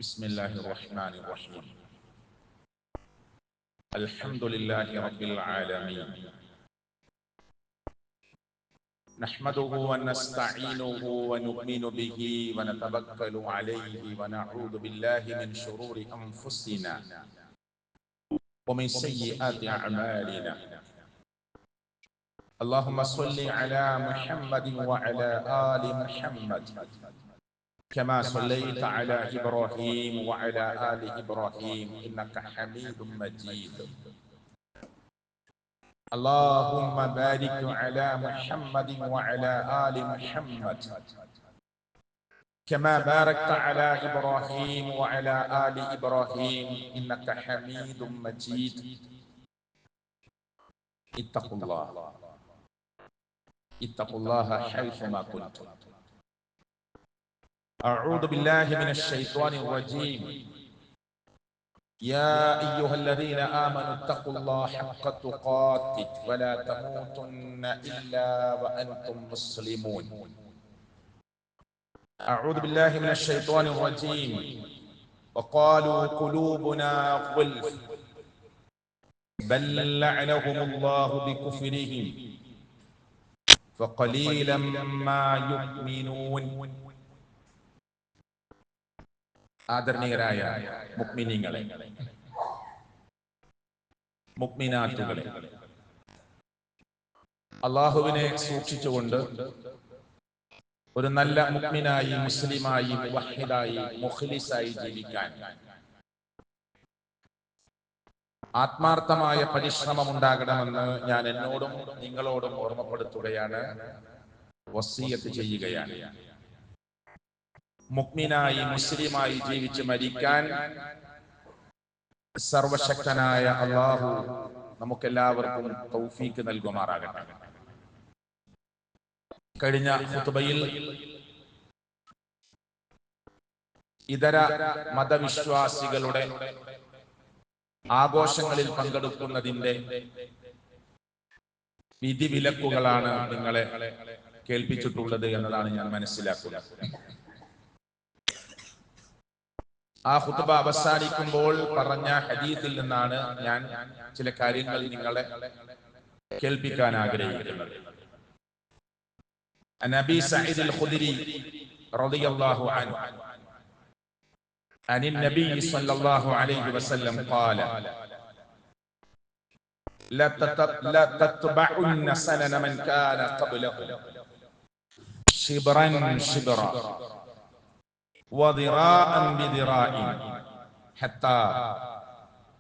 بسم الله الرحمن الرحيم. الحمد لله رب العالمين، نحمده ونستعينه ونؤمن به ونتوكل عليه ونعوذ بالله من شرور أنفسنا ومن سيئات أعمالنا. اللهم صل على محمد وعلى آل محمد كما صليت على إبراهيم وعلى آل إبراهيم إنك حميد مجيد. اللهم بارك على محمد وعلى آل محمد كما باركت على إبراهيم وعلى آل إبراهيم إنك حميد مجيد. اتقوا الله حيثما كنتم. أعوذ بالله من الشيطان الرجيم. يا أيها الذين آمنوا اتقوا الله حق تقاته ولا تموتن إلا وأنتم مسلمون. أعوذ بالله من الشيطان الرجيم. وقالوا قلوبنا غلف بل لعنهم الله بكفرهم فقليلا ما يؤمنون. ആദരണീയരായ മുഅ്മിനീങ്ങളെ, മുഅ്മിനാത്തുകളെ, അല്ലാഹുവിനെ സൂക്ഷിച്ചുകൊണ്ട് ഒരു നല്ല മുഅ്മിനായി, മുസ്ലിമായി, മുവഹ്ഹിദായി, മുഖ്ലിസായി ജീവിക്കാൻ ആത്മാർത്ഥമായ പരിശ്രമം ഉണ്ടാകണമെന്ന് ഞാൻ എന്നോടും നിങ്ങളോടും ഓർമ്മപ്പെടുത്തുകയാണ്, വസിയ്യത്ത് ചെയ്യുകയാണ്. മുഅ്മിനായി, മുസ്ലിമായി ജീവിച്ച് മരിക്കാൻ സർവശക്തനായ അല്ലാഹു നമുക്കെല്ലാവർക്കും തൗഫീക്ക് നൽകുമാറാകട്ടെ. കഴിഞ്ഞ ഖുതുബയിൽ ഇതര മതവിശ്വാസികളുടെ ആഘോഷങ്ങളിൽ പങ്കെടുക്കുന്നതിന്റെ വിധിവിലക്കുകളാണ് നിങ്ങളെ കേൾപ്പിച്ചിട്ടുള്ളത് എന്നതാണ് ഞാൻ മനസ്സിലാക്കുന്നത്. ആ ഖുതുബ അവസാനിക്കുമ്പോൾ പറഞ്ഞ ഹദീസിൽ നിന്നാണ് ഞാൻ ചില കാര്യങ്ങൾ നിങ്ങളെ കേൾപ്പിക്കാൻ ആഗ്രഹിക്കുന്നത്. നബി സഈദ് അൽ-ഖുദരി റളിയല്ലാഹു അൻഹു عن النبي صلى الله عليه وسلم قال لا تتبعن سنن من كان قبلكم شبرا شبرا وذراعا بذراع حتى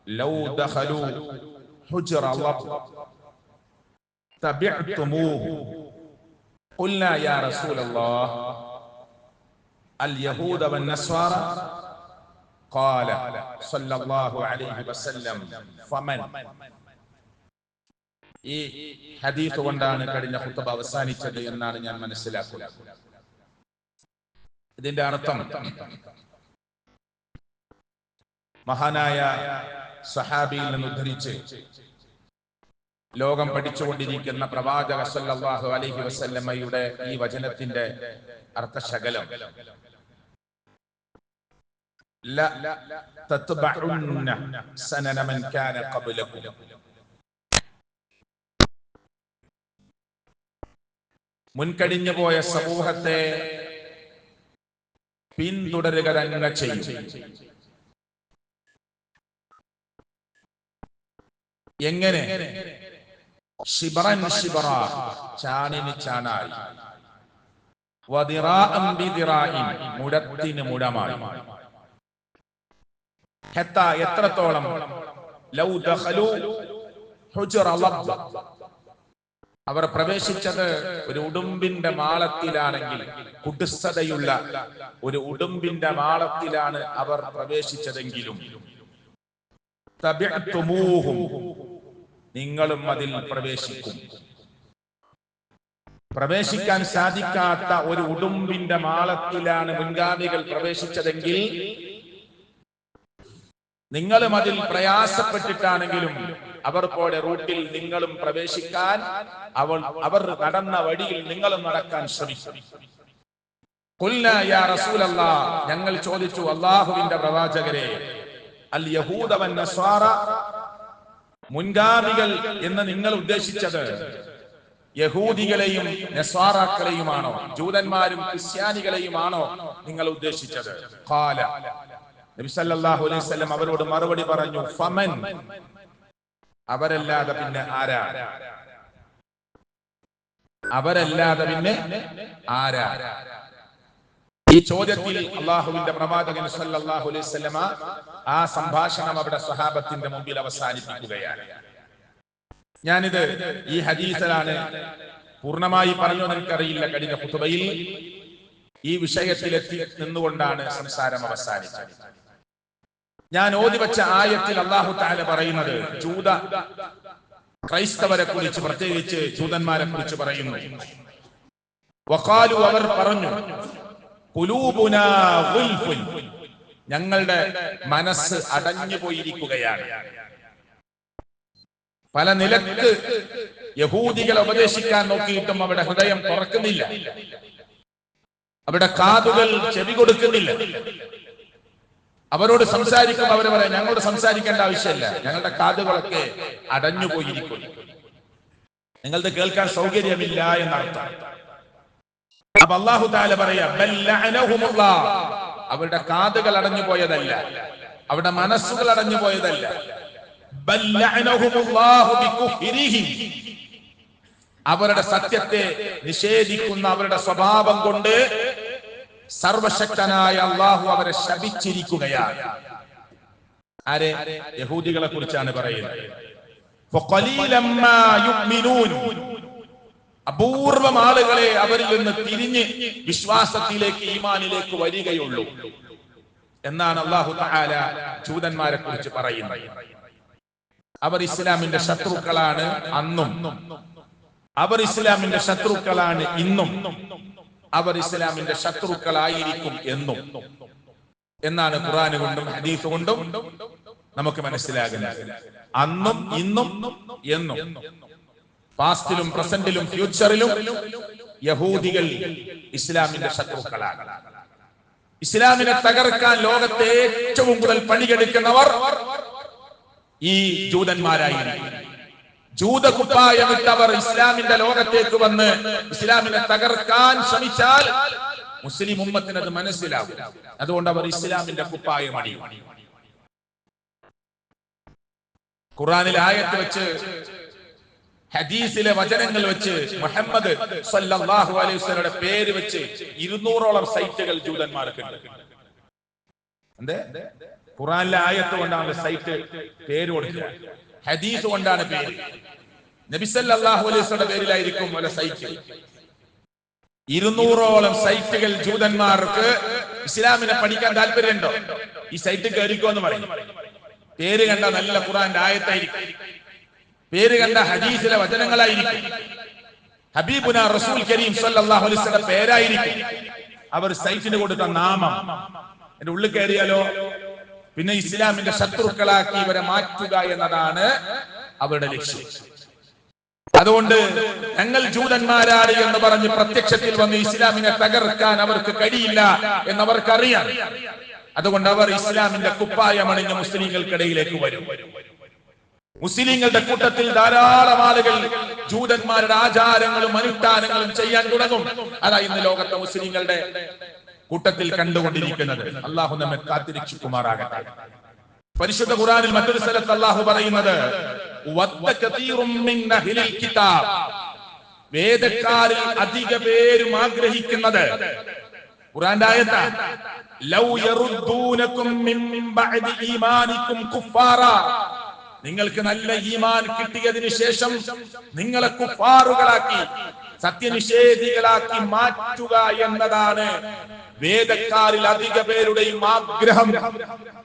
لو دخلوا حجر لب تبعتموه. قلنا يا رسول الله اليهود والنصارى قال صلى الله عليه وسلم فمن. ഈ ഹദീസ് കൊണ്ടാണ് കഴിഞ്ഞ ഖുതുബ അവസാനിച്ചത് എന്നാണ് ഞാൻ മനസ്സിലാക്കുന്നത്. ഇതിന്റെ അർത്ഥം മഹാനായ സഹാബിയിൽ നിന്ന് ഉദ്ധരിച്ച് ലോകം പഠിച്ചുകൊണ്ടിരിക്കുന്ന പ്രവാചക സല്ലല്ലാഹു അലൈഹി വസല്ലമയുടെ ഈ വചനത്തിന്റെ അർത്ഥശകലം لا تتبعن سنن من كان قبلكم. മുൻകഴിഞ്ഞു പോയ സമൂഹത്തെ പിന്തുടരുക തന്നെ ചെയ്യും. എങ്ങനെ? ശിബറൻ ശിബറ, ചാണിന് ചാണായി, വദിറാഅൻ ബിദിറാഇൻ, മുടത്തിന് മുടമായി, ഹത്താ, എത്രത്തോളം, ലൗ ദഖലു ഹുജ്റ ലബ്, അവർ പ്രവേശിച്ചത് ഒരു ഉടുമ്പിന്റെ മാളത്തിലാണെങ്കിൽ, കുടുസതയുള്ള ഒരു ഉടുമ്പിന്റെ മാളത്തിലാണ് അവർ പ്രവേശിച്ചതെങ്കിലും, തബിഅ്തുമൂഹും, നിങ്ങളും അതിൽ പ്രവേശിക്കും. പ്രവേശിക്കാൻ സാധിക്കാത്ത ഒരു ഉടുമ്പിന്റെ മാളത്തിലാണ് മുൻഗാമികൾ പ്രവേശിച്ചതെങ്കിൽ നിങ്ങളും അതിൽ പ്രയാസപ്പെട്ടിട്ടാണെങ്കിലും അവർ പോയ റൂട്ടിൽ നിങ്ങളും പ്രവേശിക്കാൻ, അവർ നടന്ന വഴിയിൽ നിങ്ങളും നടക്കാൻ ശ്രമിക്കും. ഖുൽനാ യാ റസൂലല്ലാഹ്, ഞങ്ങൾ ചോദിച്ചു അല്ലാഹുവിന്റെ പ്രവാചകരെ, അൽ യഹൂദ വൻ നസ്വാറ, മുൻഗാമികൾ എന്ന് നിങ്ങൾ ഉദ്ദേശിച്ചത് യഹൂദികളെയും നസ്വാറാക്കളെയുമാണോ, ജൂതന്മാരും ക്രിസ്ത്യാനികളെയുമാണോ നിങ്ങൾ ഉദ്ദേശിച്ചത്? ഖാല, നബി സല്ലല്ലാഹു അലൈഹി വസല്ലം അവരോട് മറുപടി പറഞ്ഞു, ഫമൻ, അവരല്ലാതെ പിന്നെ ആരാ? അവരല്ലാതെ പിന്നെ ആരാ? ഈ ചോദ്യത്തിൽ അള്ളാഹുവിന്റെ പ്രവാചകൻ സല്ലല്ലാഹു അലൈഹി വസല്ലമ ആ സംഭാഷണം അവിടെ സ്വഹാബത്തിന്റെ മുമ്പിൽ അവസാനിപ്പിക്കുകയാണ്. ഞാനിത് ഈ ഹദീസിലാണ് പൂർണ്ണമായി പറഞ്ഞു എനിക്കറിയില്ല. കഴിഞ്ഞ ഖുതുബയിൽ ഈ വിഷയത്തിലെത്തി നിന്നുകൊണ്ടാണ് സംസാരം അവസാനിച്ചത്. ഞാൻ ഓതി വെച്ച ആയത്തിൽ അല്ലാഹു തആല പറയുന്നത് ജൂത ക്രൈസ്തവരെ കുറിച്ച്, പ്രത്യേകിച്ച് ജൂതന്മാരെ കുറിച്ച് പറയുന്നു. വഖാലു, അവർ പറഞ്ഞു, ഖുലൂബുനാ ഗുൽഫുൻ, ഞങ്ങളുടെ മനസ്സ് അടഞ്ഞു പോയിരിക്കുകയാണ്. പല നിലക്ക് യഹൂദികളെ ഉപദേശിക്കാൻ നോക്കിയിട്ടും അവിടെ ഹൃദയം തുറക്കുന്നില്ല, അവിടെ കാതുകൾ ചെവി കൊടുക്കുന്നില്ല. അവരോട് സംസാരിക്കുമ്പോൾ അവർ പറയാം, ഞങ്ങളോട് സംസാരിക്കേണ്ട ആവശ്യമില്ല, ഞങ്ങളുടെ കാതുകളൊക്കെ അടഞ്ഞു പോയിരിക്കുന്നു, നിങ്ങളത് കേൾക്കാൻ സൗകര്യമില്ല എന്നർത്ഥം. അപ്പൊ അല്ലാഹു തആല പറയാ, ബൽ ലഅനഹുമുല്ലാഹ്, അവരുടെ കാതുകൾ അടഞ്ഞു പോയതല്ല, അവരുടെ മനസ്സുകൾ അടഞ്ഞു പോയതല്ല, ബൽ ലഅനഹുമുല്ലാഹു ബികുഫ്രിഹിം, അവരുടെ സത്യത്തെ നിഷേധിക്കുന്ന അവരുടെ സ്വഭാവം കൊണ്ട് സർവശക്തനായ അല്ലാഹു അവരെ ശപിച്ചിരിക്കുകയാണ്. ആരെ? യഹൂദികളെ കുറിച്ചാണ് പറയുന്നത്. ഫഖലീലം മാ യുഅ്മിനൂൻ, അപൂർവം ആളുകളെ അവരിൽ നിന്ന് തിരിഞ്ഞ് വിശ്വാസത്തിലേക്ക്, ഈമാനിലേക്ക് വരികയുള്ളൂ എന്നാണ് അല്ലാഹു തആല ജൂതന്മാരെ കുറിച്ച് പറയുന്നത്. അവർ ഇസ്ലാമിന്റെ ശത്രുക്കളാണ് അന്നും, അവർ ഇസ്ലാമിന്റെ ശത്രുക്കളാണ് ഇന്നും, അവർ ഇസ്ലാമിന്റെ ശത്രുക്കളായിരിക്കും എന്നും എന്നാണ് ഖുർആൻ കൊണ്ടും ഹദീസ് കൊണ്ടും നമുക്ക് മനസ്സിലാകുന്നത്. അന്നും ഇന്നും എന്നും, പാസ്റ്റിലും പ്രസന്റിലും ഫ്യൂച്ചറിലും യഹൂദികൾ ഇസ്ലാമിന്റെ ശത്രുക്കളാണ്. ഇസ്ലാമിനെ തകർക്കാൻ ലോകത്തെ ഏറ്റവും കൂടുതൽ പണിയെടുക്കുന്നവർ ഈ ജൂതന്മാരായിരിക്കും. ജൂതകുപ്പായമിട്ടവർ ഇസ്ലാമിന്റെ ലോകത്തേക്ക് വന്ന് ഇസ്ലാമിനെ തകർക്കാൻ ശ്രമിച്ചാൽ മുസ്ലിം ഉമ്മത്തിന് അത് മനസ്സിലാവും. അതുകൊണ്ട് അവർ ഇസ്ലാമിന്റെ കുപ്പായം അണിയും. ഖുർആനിലെ ആയത്ത് വെച്ച്, ഹദീസിലെ വചനങ്ങൾ വെച്ച്, മുഹമ്മദ് സല്ലല്ലാഹു അലൈഹി വസല്ലമയുടെ പേര് വെച്ച് 200ഓളം സൈറ്റുകൾ ജൂതന്മാർക്കുണ്ട്. എന്തേ? ഖുർആനിലെ ആയത്ത് കൊണ്ടാണ് സൈറ്റ് പേര് കൊടുക്കുക, ഹദീസ് കൊണ്ടാണ് പേര്. നബി സല്ലല്ലാഹു അലൈഹി വസല്ലമയുടെ പേരിലായിരിക്കും വല്ല സൈറ്റ്. 200ഓളം സൈറ്റുകൾ ജൂതന്മാർക്ക് ഇസ്ലാമിനെ പഠിക്കാൻ താല്പര്യമുണ്ടോ? ഈ സൈറ്റ് കയറിക്കോ എന്ന് പറയും. പേര് കണ്ട നല്ല ഖുർആന്റെ ആയത്തായിരിക്കും, പേര് കണ്ട ഹദീസിലെ വചനങ്ങളായിരിക്കും, ഹബീബുനാ റസൂൽ കരീം സല്ലല്ലാഹു അലൈഹി വസല്ലം പേരായിരിക്കും. അവർ സൈറ്റിന് കൊടുത്ത നാമം എന്റെ ഉള്ളിൽ കയറിയാലോ പിന്നെ ഇസ്ലാമിന്റെ ശത്രുക്കളാക്കി ഇവരെ മാറ്റുക എന്നതാണ് അവരുടെ ലക്ഷ്യം. അതുകൊണ്ട് ഞങ്ങൾ ജൂതന്മാരാണ് എന്ന് പറഞ്ഞ് പ്രത്യക്ഷത്തിൽ വന്ന് ഇസ്ലാമിനെ തകർക്കാൻ അവർക്ക് കഴിയില്ല എന്നവർക്കറിയാം. അതുകൊണ്ട് അവർ ഇസ്ലാമിന്റെ കുപ്പായമണിഞ്ഞ മുസ്ലിങ്ങൾക്കിടയിലേക്ക് വരും. മുസ്ലിങ്ങളുടെ കൂട്ടത്തിൽ ധാരാളം ആളുകൾ ജൂതന്മാരുടെ ആചാരങ്ങളും അനുഷ്ഠാനങ്ങളും ചെയ്യാൻ തുടങ്ങും. അതാ ഇന്ന് ലോകത്തെ മുസ്ലിങ്ങളുടെ കൂട്ടത്തിൽ കണ്ടുകൊണ്ടിരിക്കുന്നത്. അള്ളാഹു നമ്മെ കാത്തിരക്ഷിക്കുമാറാകട്ടെ. പരിശുദ്ധ ഖുർആനിൽ മറ്റൊരു സ്ഥലത്ത് അള്ളാഹു പറയുന്നത്, വേദക്കാരിൽ അധിക പേരും ആഗ്രഹിക്കുന്നത്, ഖുർആന്റെ ആയത്താണ്, ലൗ യറുദ്ദൂനകും മിൻ ബഅദി ഈമാനികും കുഫാറ, നിങ്ങൾക്ക് നല്ല ഈമാൻ കിട്ടിയതിനു ശേഷം നിങ്ങളെ കുഫാറുകളാക്കി, സത്യനിഷേധികളാക്കി മാറ്റുക എന്നതാണ് വേദക്കാരിൽ അധിക പേരുടെയും ആഗ്രഹം.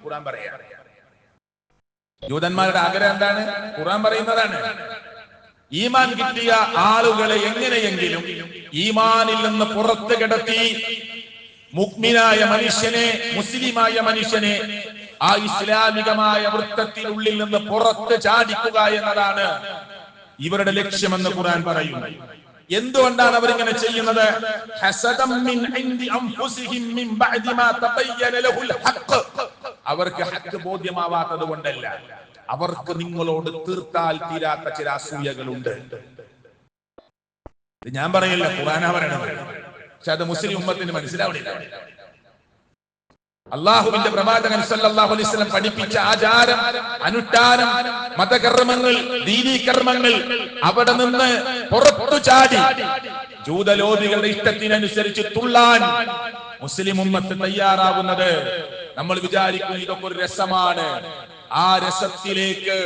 ഖുർആൻ പറയാം. ജൂതന്മാരുടെ ആഗ്രഹം എന്താണ്? ഖുർആൻ പറയുന്നതാണ്. ഈമാൻ കിട്ടിയ ആളുകളെ എങ്ങനെയെങ്കിലും ഈമാനിൽ നിന്ന് പുറത്ത് കിടത്തി മുഅ്മിനായ മനുഷ്യനെ, മുസ്ലിമായ മനുഷ്യനെ ആ ഇസ്ലാമികമായ വൃത്തത്തിനുള്ളിൽ നിന്ന് പുറത്ത് ചാടിക്കുക എന്നതാണ് ഇവരുടെ ലക്ഷ്യമെന്ന് ഖുർആൻ പറയുന്നു. എന്തുകൊണ്ടാണ് അവരിങ്ങനെ ചെയ്യുന്നത്? ഹസദം മിൻ ഇൻദി അൻഫുസിഹിം മിൻ ബഅദി മാ തബയ്യന ലഹുൽ ഹഖ്. അവർക്ക് ഹഖ് ബോധ്യമാവാത്തത് കൊണ്ടല്ല, അവർക്ക് നിങ്ങളോട് തീർത്താൽ തീരാത്ത ചില അസൂയകളുണ്ട്. ഞാൻ പറയില്ല, ഖുർആനാ പറയണത്. പക്ഷെ അത് മുസ്ലിം ഉമ്മത്തിന് മനസ്സിലാവണില്ല. അള്ളാഹുവിന്റെ പ്രവാചകൻ സല്ലല്ലാഹു അലൈഹി വസല്ലം പഠിപ്പിച്ച ആചാരം, അനുഷ്ഠാനം, മതകർമ്മങ്ങൾ, ദീനീ കർമ്മങ്ങൾ അവിടെ നിന്ന് പുറത്തു ചാടി ജൂതലോപികളുടെ ഇഷ്ടത്തിനനുസരിച്ച് തുള്ളാൻ മുസ്ലിം ഉമ്മത്ത് തയ്യാറാവുന്നത് നമ്മൾ വിചാരിക്കും ഇതൊക്കെ ഒരു രസമാണ്. ആ രസത്തിലേക്ക്,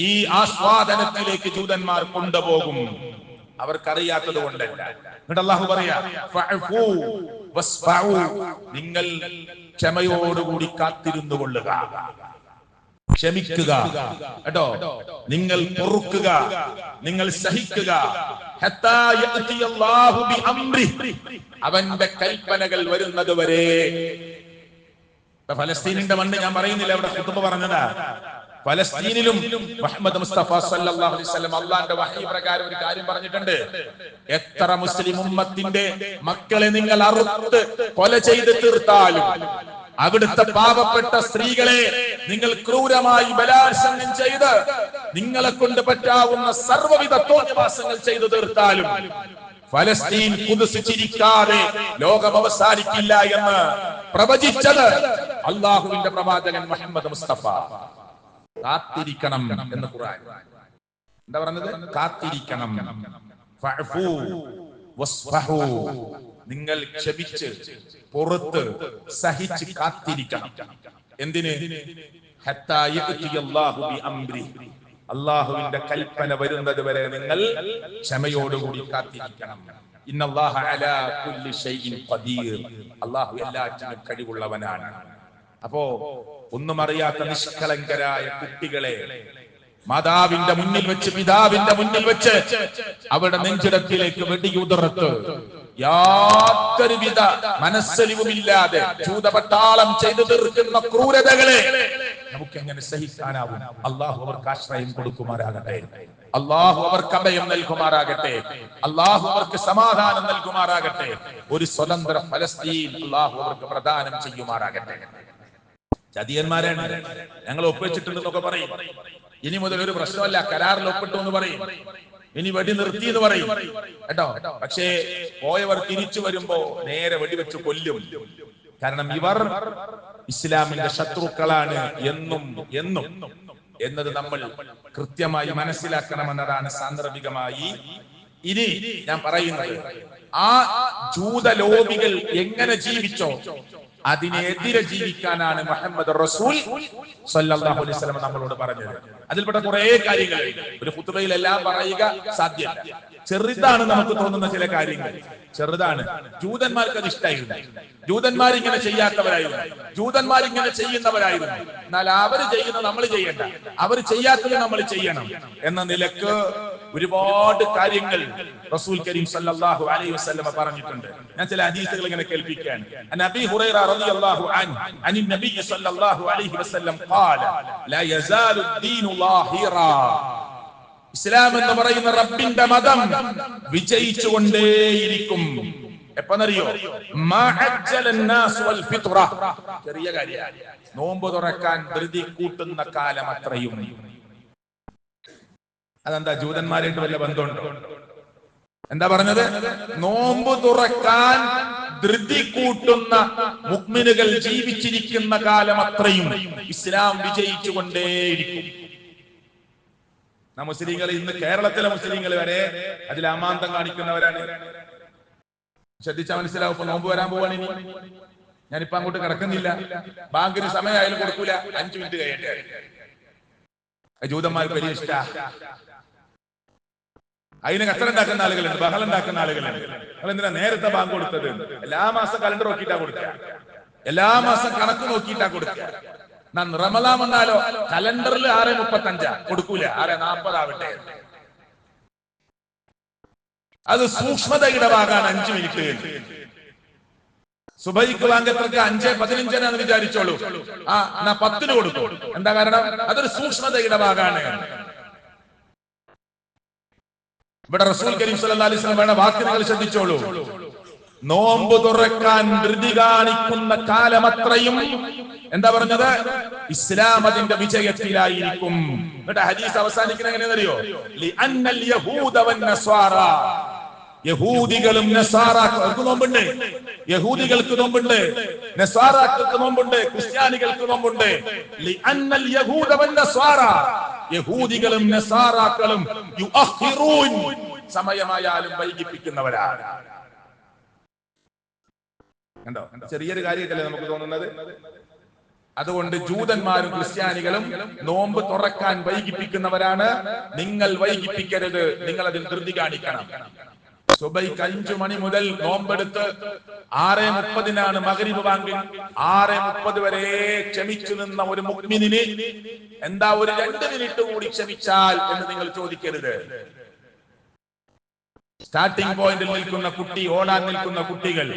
ഈ ആസ്വാദനത്തിലേക്ക് ജൂതന്മാർ കൊണ്ടുപോകും. അവർക്കറിയാത്തത് കൊണ്ടല്ല. എന്നിട്ട് അല്ലാഹു പറയാ, ഫഅഫൂ വസ്ഫഉ, നിങ്ങൾ ക്ഷമയോടുകൂടി കാത്തിരുന്നു കൊള്ളുക, ക്ഷമിക്കുക കേട്ടോ, നിങ്ങൾ പൊറുക്കുക, നിങ്ങൾ സഹിക്കുക. ഹത്താ യഅതി അല്ലാഹു ബിഅംരി, അവന്റെ കൽപ്പനകൾ വരുന്നത് വരെ. ഫലസ്തീനിന്റെ മണ്ണ് ഞാൻ പറയുന്നില്ല, അവിടെ ഖുതുബ പറഞ്ഞതാ. ഫലസ്തീനിലും മുഹമ്മദ് മുസ്തഫ സല്ലല്ലാഹു അലൈഹി വസല്ലം അല്ലാഹുവിന്റെ വഹീ പ്രകാരം ഒരു കാര്യം പറഞ്ഞിട്ടുണ്ട്. എത്ര മുസ്ലിം ഉമ്മത്തിന്റെ മക്കളെ നിങ്ങൾ അറുത്ത് കൊല ചെയ്ത് തീർത്താലും, അവിടുത്തെ പാവപ്പെട്ട സ്ത്രീകളെ നിങ്ങൾ ക്രൂരമായി ബലാത്സംഗം ചെയ്ത് നിങ്ങളെ കൊണ്ട് പറ്റാവുന്ന സർവ്വവിധ തോന്നിവാസങ്ങൾ ചെയ്തു തീർത്താലും ഫലസ്തീൻ ഖുദ്സ് ചിരിക്കാതെ ലോകം അവസാനിക്കില്ല എന്ന് പ്രവചിച്ചത് അല്ലാഹുവിന്റെ പ്രവാചകൻ മുഹമ്മദ് മുസ്തഫ. കാത്തിരിക്കണം എന്ന് ഖുർആൻ എന്താ പറഞ്ഞത്? കാത്തിരിക്കണം. ഫഅഫൂ വസ്ഫഹൂ, നിങ്ങൾ ക്ഷമിച്ച് പുറത്ത് സഹിച്ച് കാത്തിരിക്കണം. എന്തിന്? ഹത്താ യഅതി അല്ലാഹു ബിഅംരി, അല്ലാഹുവിന്റെ കൽപ്പന വരുന്നത് വരെ നിങ്ങൾ ക്ഷമയോടുകൂടി കാത്തിരിക്കണം. ഇന്നല്ലാഹ അലാ കുല്ലി ഷൈഇൻ ഖദീർ, അല്ലാഹു എല്ലാറ്റിനും കഴിവുള്ളവനാണ്. അപ്പോ ഒന്നും അറിയാത്ത നിഷ്കളങ്കരായ കുട്ടികളെ മാതാവിന്റെ മുന്നിൽ വെച്ച്, പിതാവിന്റെ മുന്നിൽ വെച്ച് അവരുടെ നെഞ്ചിടത്തിലേക്ക് വെടിയുതിർത്ത് യാതൊരുവിധ മനസ്സലിവുമില്ലാതെ ജൂതപട്ടാളം ചെയ്തു തീർക്കുന്ന ക്രൂരതകളെ നമുക്ക് എങ്ങനെ സഹിക്കാനാവും? അള്ളാഹു അവർക്ക് ആശ്രയം കൊടുക്കുമാറാകട്ടെ, അള്ളാഹു അവർക്ക് അഭയം നൽകുമാറാകട്ടെ, അള്ളാഹു അവർക്ക് സമാധാനം നൽകുമാറാകട്ടെ. ഒരു സ്വതന്ത്ര ഫലസ്തീൻ അള്ളാഹു അവർക്ക് പ്രദാനം ചെയ്യുമാറാകട്ടെ. ചതിയന്മാരാണ്, ഞങ്ങൾ ഒപ്പിച്ചിട്ടുണ്ടെന്നൊക്കെ പറയും. ഇനി മുതൽ ഒരു പ്രശ്നമല്ല, കരാറിൽ ഒപ്പിട്ടു എന്ന് പറയും, ഇനി വെടി നിർത്തി എന്ന് പറയും കേട്ടോ. പക്ഷേ പോയവർ തിരിച്ചു വരുമ്പോ നേരെ വെടിവെച്ച് കൊല്ലും. കാരണം ഇവർ ഇസ്ലാമിന്റെ ശത്രുക്കളാണ് എന്നും എന്നും എന്നത് നമ്മൾ കൃത്യമായി മനസ്സിലാക്കണമെന്നതാണ് സാന്ദർഭികമായി ഇനി ഞാൻ പറയുന്നത്. ആ ജൂതലോപികൾ എങ്ങനെ ജീവിച്ചോ അതിനെതിരെ ജീവിക്കാനാണ് മുഹമ്മദ് റസൂൽ സല്ലല്ലാഹു അലൈഹി വസല്ലം നമ്മളോട് പറഞ്ഞത്. അതിൽപ്പെട്ട കുറെ കാര്യങ്ങൾ ഒരു ഖുതുബയിൽ എല്ലാം പറയുക സാധ്യമല്ല. ചെറുതാണ് നമുക്ക് തോന്നുന്ന ചില കാര്യങ്ങൾ, ചെറുതാണ്. ജൂതന്മാർക്ക് അത് ഇഷ്ടമായിരുന്നു, ജൂതന്മാർ ഇങ്ങനെ ചെയ്യാത്തവരായിരുന്നു, ജൂതന്മാർ ഇങ്ങനെ ചെയ്യുന്നവരായിരുന്നു. എന്നാൽ അവർ ചെയ്യുന്നത് നമ്മൾ ചെയ്യണ്ട, അവർ ചെയ്യാത്തത് നമ്മൾ ചെയ്യണം എന്ന നിലക്ക് ഒരുപാട് കാര്യങ്ങൾ റസൂൽ കരീം സല്ലല്ലാഹു അലൈഹി വസല്ലം പറഞ്ഞിട്ടുണ്ട്. ഞാൻ ചില ഹദീസുകൾ ഇങ്ങനെ കേൾപ്പിക്കാൻ. നബി ഹുറൈറ റളിയല്ലാഹു അൻഹു അനി നബി സല്ലല്ലാഹു അലൈഹി വസല്ലം ഖാല ലാ യസാലു ദീനു ളാഹിറാ, ഇസ്ലാം എന്ന് പറയുന്ന റബ്ബിന്റെ മതം വിജയിച്ചുകൊണ്ടേയിരിക്കും. എപ്പോന്നറിയോ? ചെറിയ കാര്യമാണ്, നോമ്പ് തുറക്കാൻ ധൃതി കൂട്ടുന്ന കാലം അത്രയും. അതെന്താ, ജൂതന്മാരായിട്ട് വല്ല ബന്ധമുണ്ടോ? എന്താ പറഞ്ഞത്? നോമ്പ് തുറക്കാൻ ധൃതി കൂട്ടുന്ന മുഅ്മിനുകൾ ജീവിച്ചിരിക്കുന്ന കാലം അത്രയും ഇസ്ലാം വിജയിച്ചുകൊണ്ടേയിരിക്കും. മുസ്ലിങ്ങൾ ഇന്ന് കേരളത്തിലെ മുസ്ലിങ്ങൾ വരെ അതിൽ അമാന്തം കാണിക്കുന്നവരാണ്. ശ്രദ്ധിച്ചാൽ മനസ്സിലാവും. ഇപ്പൊ നോമ്പ് വരാൻ പോവാണ്. ഇനി ഞാനിപ്പോ അങ്ങോട്ട് കിടക്കുന്നില്ല, ബാങ്കിന് സമയമായാലും കൊടുക്കൂല, 5 മിനിറ്റ് കഴിയട്ടെ. ജൂതന്മാർക്ക് വലിയ ഇഷ്ട. അതിന് കച്ചറ ഉണ്ടാക്കുന്ന ആളുകളുണ്ട്, ബഹളം ഉണ്ടാക്കുന്ന ആളുകളുണ്ട്. നിങ്ങൾ എന്തിനാ നേരത്തെ ബാങ്ക് കൊടുത്തത്? എല്ലാ മാസം കലണ്ടർ നോക്കിയിട്ടാ കൊടുക്കുക, എല്ലാ മാസം കണക്ക് നോക്കിയിട്ടാ കൊടുക്കുക. റമളാൻ വന്നാലോ കലണ്ടറിൽ 6:35 കൊടുക്കൂല, 6:40 ആവട്ടെ. അത് സൂക്ഷ്മതയുടെ ഭാഗമാണ്. 5 മിനിറ്റ് സുബഹിക്ക് ബാങ്കത്രക്ക് 5:15 വിചാരിച്ചോളൂ, എന്നാ 10 കൊടുക്കും. എന്താ കാരണം? അതൊരു സൂക്ഷ്മതയുടെ ഭാഗമാണ്. ഇവിടെ റസൂൽ കരീം സല്ലല്ലാഹു അലൈഹി വസല്ലം വേണ്ട വാക്കുകൾ ശ്രദ്ധിച്ചോളൂ. നോമ്പ് തുറക്കാൻ ധൃതി കാണിക്കുന്ന കാലമത്രയും എന്താ പറഞ്ഞത്? ഇസ്ലാം അതിന്റെ വിജയത്തിലായിരിക്കും. എന്നിട്ട് ഹദീസ് അവസാനിക്കുന്നത് എങ്ങനെയെന്നറിയോ? ലിഅന്നൽ യഹൂദ വന്നസ്വാറ, യഹൂദികളും നസാറാക്കൾക്ക് നോമ്പുണ്ട്, യഹൂദികൾക്ക് നോമ്പുണ്ട്, നസാറാക്കൾക്ക് നോമ്പുണ്ട്, ക്രിസ്ത്യാനികൾക്ക് നോമ്പുണ്ട്. ലിഅന്നൽ യഹൂദ വന്നസ്വാറ, യഹൂദികളും നസാറാക്കളും യുഅഖിറൂൻ, സമയമായാലും വൈകിപ്പിക്കുന്നവരാണ്. കണ്ടോ? ചെറിയൊരു കാര്യമല്ലേ നമുക്ക് തോന്നുന്നത്. അതുകൊണ്ട് ജൂതന്മാരും ക്രിസ്ത്യാനികളും നോമ്പ് തുറക്കാൻ വൈകിപ്പിക്കുന്നവരാണ്. നിങ്ങൾ വൈകിപ്പിക്കരുത്, നിങ്ങൾ അതിൽ ധൃതി കാണിക്കണം. സുബൈക്ക് 5 മണി മുതൽ നോമ്പെടുത്ത് 6:30 മഗ്രിബ് ബാങ്ക്, 6:30 വരെ ക്ഷമിച്ചു നിന്ന ഒരു മുഅ്മിനിന് എന്താ ഒരു 2 മിനിറ്റ് കൂടി ക്ഷമിച്ചാൽ എന്ന് നിങ്ങൾ ചോദിക്കരുത്. സ്റ്റാർട്ടിംഗ് പോയിന്റിൽ നിൽക്കുന്ന കുട്ടി, ഓടാൻ നിൽക്കുന്ന കുട്ടികൾ,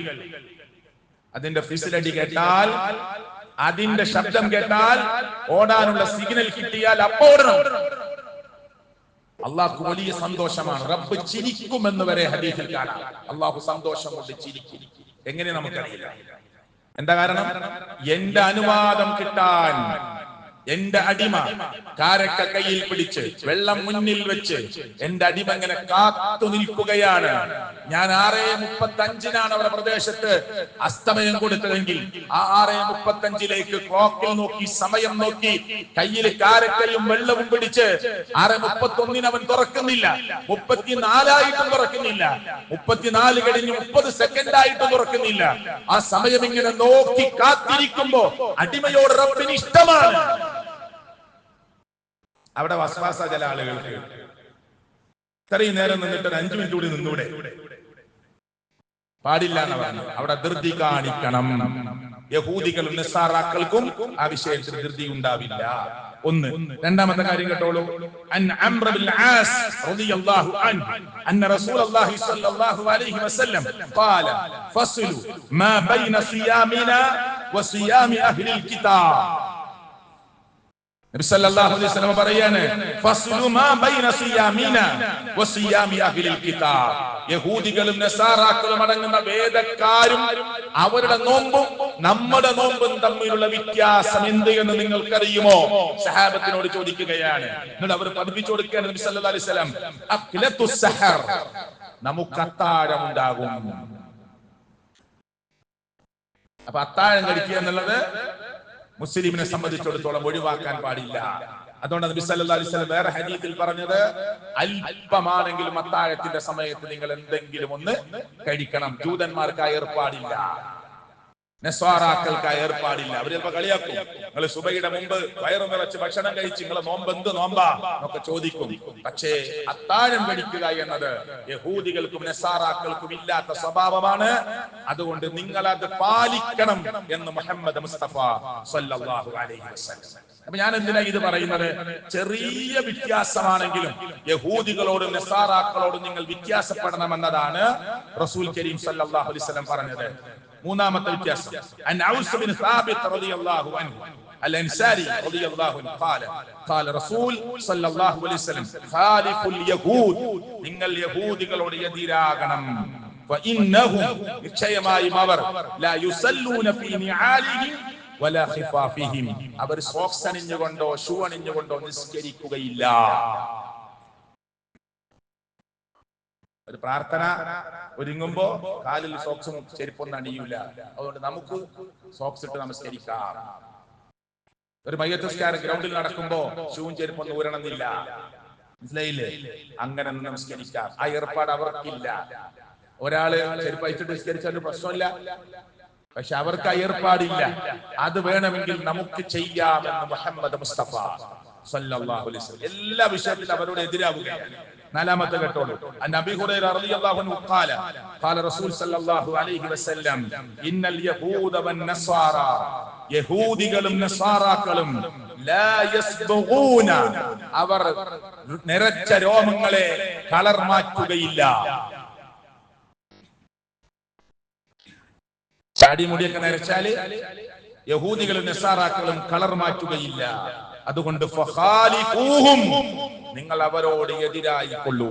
അതിന്റെ ഫിസിലടി കേട്ടാൽ, അതിന്റെ ശബ്ദം കേട്ടാൽ, ഓടാനുള്ള സിഗ്നൽ കിട്ടിയാൽ അപ്പോൾ ഓടണം. അള്ളാഹു വലിയ സന്തോഷമാണ്. റബ്ബ് ചിരിക്കുമെന്ന് വരെ ഹദീസിൽ കാണാം. അള്ളാഹു സന്തോഷം കൊണ്ട് ചിരിക്കും. എങ്ങനെ നമുക്കറിയില്ല. എന്താ കാരണം? എന്റെ അനുവാദം കിട്ടാൻ എന്റെ അടിമ കാരക്ക കയ്യിൽ പിടിച്ച് വെള്ളം മുന്നിൽ വെച്ച് എന്റെ അടിമ ഇങ്ങനെ കാത്തു നിൽക്കുകയാണ്. ഞാൻ 6:35 അവരുടെ പ്രദേശത്ത് അസ്തമയം കൊടുത്തതെങ്കിൽ ആ 6:35 ക്ലോക്കിൽ നോക്കി, സമയം നോക്കി, കയ്യിൽ കാരക്കയും വെള്ളവും പിടിച്ച് 6:31 അവൻ തുറക്കുന്നില്ല, 34 തുറക്കുന്നില്ല, 34 കഴിഞ്ഞ് 30 സെക്കൻഡായിട്ടും തുറക്കുന്നില്ല. ആ സമയം ഇങ്ങനെ നോക്കി കാത്തിരിക്കുമ്പോ അടിമയോട് റബ്ബിന് ഇഷ്ടമാണ്. അവിടെ വസ്വാസ ചില ആളുകൾക്ക് ഇത്രയും നേരം നിന്നിട്ട് 5 മിനിറ്റ് കൂടി നിന്നൂടെ? പാടില്ല എന്ന് പറഞ്ഞു. അവിടെ ധൃതി കാണിക്കണം. യഹൂദികളും നസാറാക്കൾക്കും ആ വിഷയത്തിൽ ധൃതി ഉണ്ടാവില്ല. ഒന്ന്. രണ്ടാമത്തെ കാര്യം കേട്ടോളൂ. അൻ അംർ ബിൻ ആസ് റളിയല്ലാഹു അൻഹു അന്ന റസൂലുള്ളാഹി സ്വല്ലല്ലാഹു അലൈഹി വസല്ലം ഖാല ഫസ്ലു മാ ബൈന സിയാമിനാ വസിയാമി അഹ്ലിൽ കിതാബ്. നബി സല്ലല്ലാഹു അലൈഹി വസല്ലം പറയാണ്, ഫസ്ലു മാ ബൈന സിയാമിനാ വസിയാമി അഹ്ലിൽ കിതാബ്. യഹൂദികളും നസാറാക്കളും അടങ്ങുന്ന വേദക്കാരും അവരുടെ നോമ്പും നമ്മുടെ നോമ്പും തമ്മിലുള്ള വ്യത്യാസം എന്ത് എന്ന് നിങ്ങൾക്കറിയുമോ? സഹാബത്തിനോട് ചോദിക്കുകയാണ്. എന്നിട്ട് അവർ പഠിപ്പിച്ചു കൊടുക്കുകയാണ്. നബി സല്ലല്ലാഹു അലൈഹി വസല്ലം അഖ്ലത്തുസ് സഹർ, നമുക്ക് അത്താഴം ഉണ്ടാകും. അപ്പൊ അത്താഴം കഴിക്കുക എന്നുള്ളത് മുസ്ലിമിനെ സംബന്ധിച്ചിടത്തോളം ഒഴിവാക്കാൻ പാടില്ല. അതുകൊണ്ട് നബി സല്ലല്ലാഹു അലൈഹി വസല്ലം വേറെ ഹദീസിൽ പറഞ്ഞത്, അല്പമാണെങ്കിലും അത്താഴത്തിന്റെ സമയത്ത് നിങ്ങൾ എന്തെങ്കിലും ഒന്ന് കഴിക്കണം. ജൂതന്മാർക്ക് ആ ഏർപ്പാടില്ല, നസ്വാറാക്കൾക്ക് ആ ഏർപ്പാടില്ല. അവർ ചിലപ്പോ കളിയാക്കും, നിങ്ങൾ സുബഹിയുടെ മുമ്പ് വയറു നിറച്ച് ഭക്ഷണം കഴിച്ച് നിങ്ങളെ നോമ്പ് എന്ത് നോമ്പാ എന്നൊക്കെ ചോദിക്കും. പക്ഷേ അത്താഴം കഴിക്കുക എന്നത് യഹൂദികൾക്കും നസ്വാറാക്കൾക്കും ഇല്ലാത്ത സ്വഭാവമാണ്. അതുകൊണ്ട് നിങ്ങൾ അത് പാലിക്കണം എന്ന് മുഹമ്മദ് മുസ്തഫ സല്ലല്ലാഹു അലൈഹി വസല്ലം. അപ്പൊ ഞാൻ എന്തിനാ ഇത് പറയുന്നത്? ചെറിയ വ്യത്യാസമാണെങ്കിലും യഹൂദികളോടും നസ്വാറാക്കളോടും നിങ്ങൾ വ്യത്യാസപ്പെടണമെന്നതാണ് റസൂൽ കരീം സല്ലല്ലാഹു അലൈഹി വസല്ലം പറഞ്ഞത്. മൂന്നാമത്തെ വ്യത്യാസം, അൻ ഔസ് ബിൻ സാബിത്ത് റളിയല്ലാഹു അൻഹു അൽ-അൻസാരി റളിയല്ലാഹു അൻഹു ഖാല റസൂൽ സല്ലല്ലാഹു അലൈഹി വസല്ലം ഖാലിഫുൽ യഹൂദ്, നിങ്ങൾ യഹൂദികളോട് എതിരാകണം. ഫഇന്നഹും, നിശ്ചയമായും അവർ ലാ യുസല്ലൂന ഫീ നിആലിഹിം വലാ ഖിഫാഫിഹിം, അവർ സോക്സ് അണിഞ്ഞുകൊണ്ടോ ഷൂ അണിഞ്ഞുകൊണ്ടോ നിസ്കരിക്കുകയില്ല. ഒരു പ്രാർത്ഥന ഒരുങ്ങുമ്പോ കാലിൽ സോക്സും ചെരുപ്പൊന്നും അണിയൂല. അതുകൊണ്ട് നമുക്ക് സോക്സ് ഇട്ട് നമസ്കരിക്കാം. ഒരു മയ്യത്തുസ്കാരം ഗ്രൗണ്ടിൽ നടക്കുമ്പോ ഷൂവും ചെരുപ്പൊന്നും ഊരണമെന്നില്ല. മനസ്സിലായില്ലേ? അങ്ങനെ നമസ്കരിക്കാം. ആ ഏർപ്പാട് അവർക്കില്ല. ഒരാള് ചെരുപ്പ് അയച്ചിട്ട് നിസ്കരിച്ചാൽ പ്രശ്നമില്ല, പക്ഷെ അവർക്ക് ആ ഏർപ്പാടില്ല. അത് വേണമെങ്കിൽ നമുക്ക് ചെയ്യാമെന്ന് മുഹമ്മദ് മുസ്തഫ സല്ലല്ലാഹു അലൈഹി വസല്ലം എല്ലാ വിഷയത്തിലും അവരോട് എതിരാവുകയാണ്. നാലാമത്തെ കേട്ടോളൂ. അൻ അബീ ഹുറൈറ റളിയല്ലാഹു അൻഹു ഖാല ഖാല റസൂൽ സല്ലല്ലാഹു അലൈഹി വസല്ലം ഇന്നൽ യഹൂദ വൻ നസ്വാറ, യഹൂദികളും നസ്വാറാക്കളും ലാ യസ്ബഗൂന, അവർ നിറച്ച രോമങ്ങളെ കളർ മാറ്റുകയില്ല. ചാടിമുടിയൊക്കെ നരച്ചാല് യഹൂദികളും നസ്വാറാക്കളും കളർ മാറ്റുകയില്ല. അതുകൊണ്ട് ഫഖാലിഫൂഹും, നിങ്ങൾ അവരോട് എതിരായിക്കൊള്ളൂ.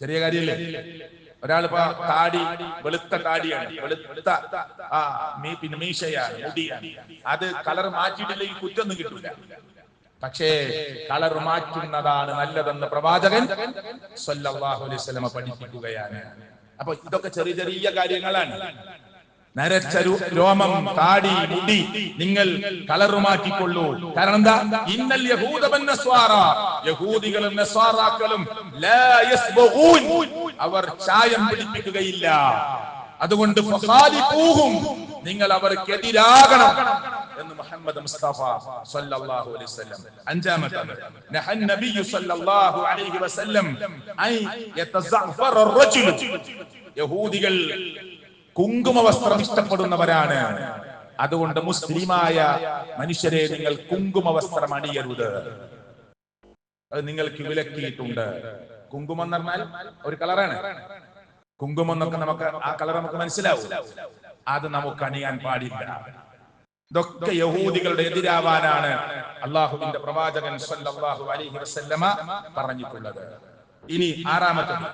ചെറിയ കാര്യല്ലേ? ഒരാളിപ്പോ താടി, വെളുത്ത താടിയാണ്, വെളുത്ത പിന്നെ മീശയാണ്, മുടിയാണ്, അത് കളർ മാറ്റിയിട്ടില്ലെങ്കിൽ കുറ്റൊന്നും കിട്ടില്ല. പക്ഷേ കളർ മാറ്റുന്നതാണ് നല്ലതെന്ന് പ്രവാചകൻ സ്വല്ലല്ലാഹു അലൈഹി വസല്ലം പഠിപ്പിക്കുകയാണ്. അപ്പൊ ഇതൊക്കെ ചെറിയ ചെറിയ കാര്യങ്ങളാണ്. നരച്ച രോമം, താടി, മുടി നിങ്ങൾ കളർ മാറ്റിക്കൊള്ളൂ. കാരണം എന്താ? ഇന്നൽ യഹൂദ വന്നസ്വാറ, യഹൂദികളും നസ്വാറാക്കളും ലാ യസ്ബഗൂൻ, അവർ ചായം പിടിപ്പിക്കുകയില്ല. അതുകൊണ്ട് ഫഖാലിഫൂഹും, നിങ്ങൾ അവർക്കെതിരാകണം എന്ന് മുഹമ്മദ് മുസ്തഫ സ്വല്ലല്ലാഹു അലൈഹി വസല്ലം. അഞ്ചാമത്തേത്, നഹൻ നബി സ്വല്ലല്ലാഹു അലൈഹി വസല്ലം ഐ യതസഅഫറ അർ-റജുൽ, യഹൂദികൾ കുങ്കുമ വസ്ത്രം ഇഷ്ടപ്പെടുന്നവരാണ്. അതുകൊണ്ട് മുസ്ലിമായ മനുഷ്യരെ നിങ്ങൾ കുങ്കുമ വസ്ത്രം അണിയരുത്. അത് നിങ്ങൾക്ക് വിലക്കിയിട്ടുണ്ട്. കുങ്കുമം എന്ന് പറഞ്ഞാൽ ഒരു കളറാണ്. കുങ്കുമം എന്നൊക്കെ നമുക്ക് ആ കളർ നമുക്ക് മനസ്സിലാവും. അത് നമുക്ക് അണിയാൻ പാടില്ല. ഇതൊക്കെ യഹൂദികളുടെ എതിരാവാനാണ് അള്ളാഹുവിന്റെ പ്രവാചകൻ സ്വല്ലല്ലാഹു അലൈഹി വസല്ലമ പറഞ്ഞിട്ടുള്ളത്. ഇനി ആറാമത്തേത്,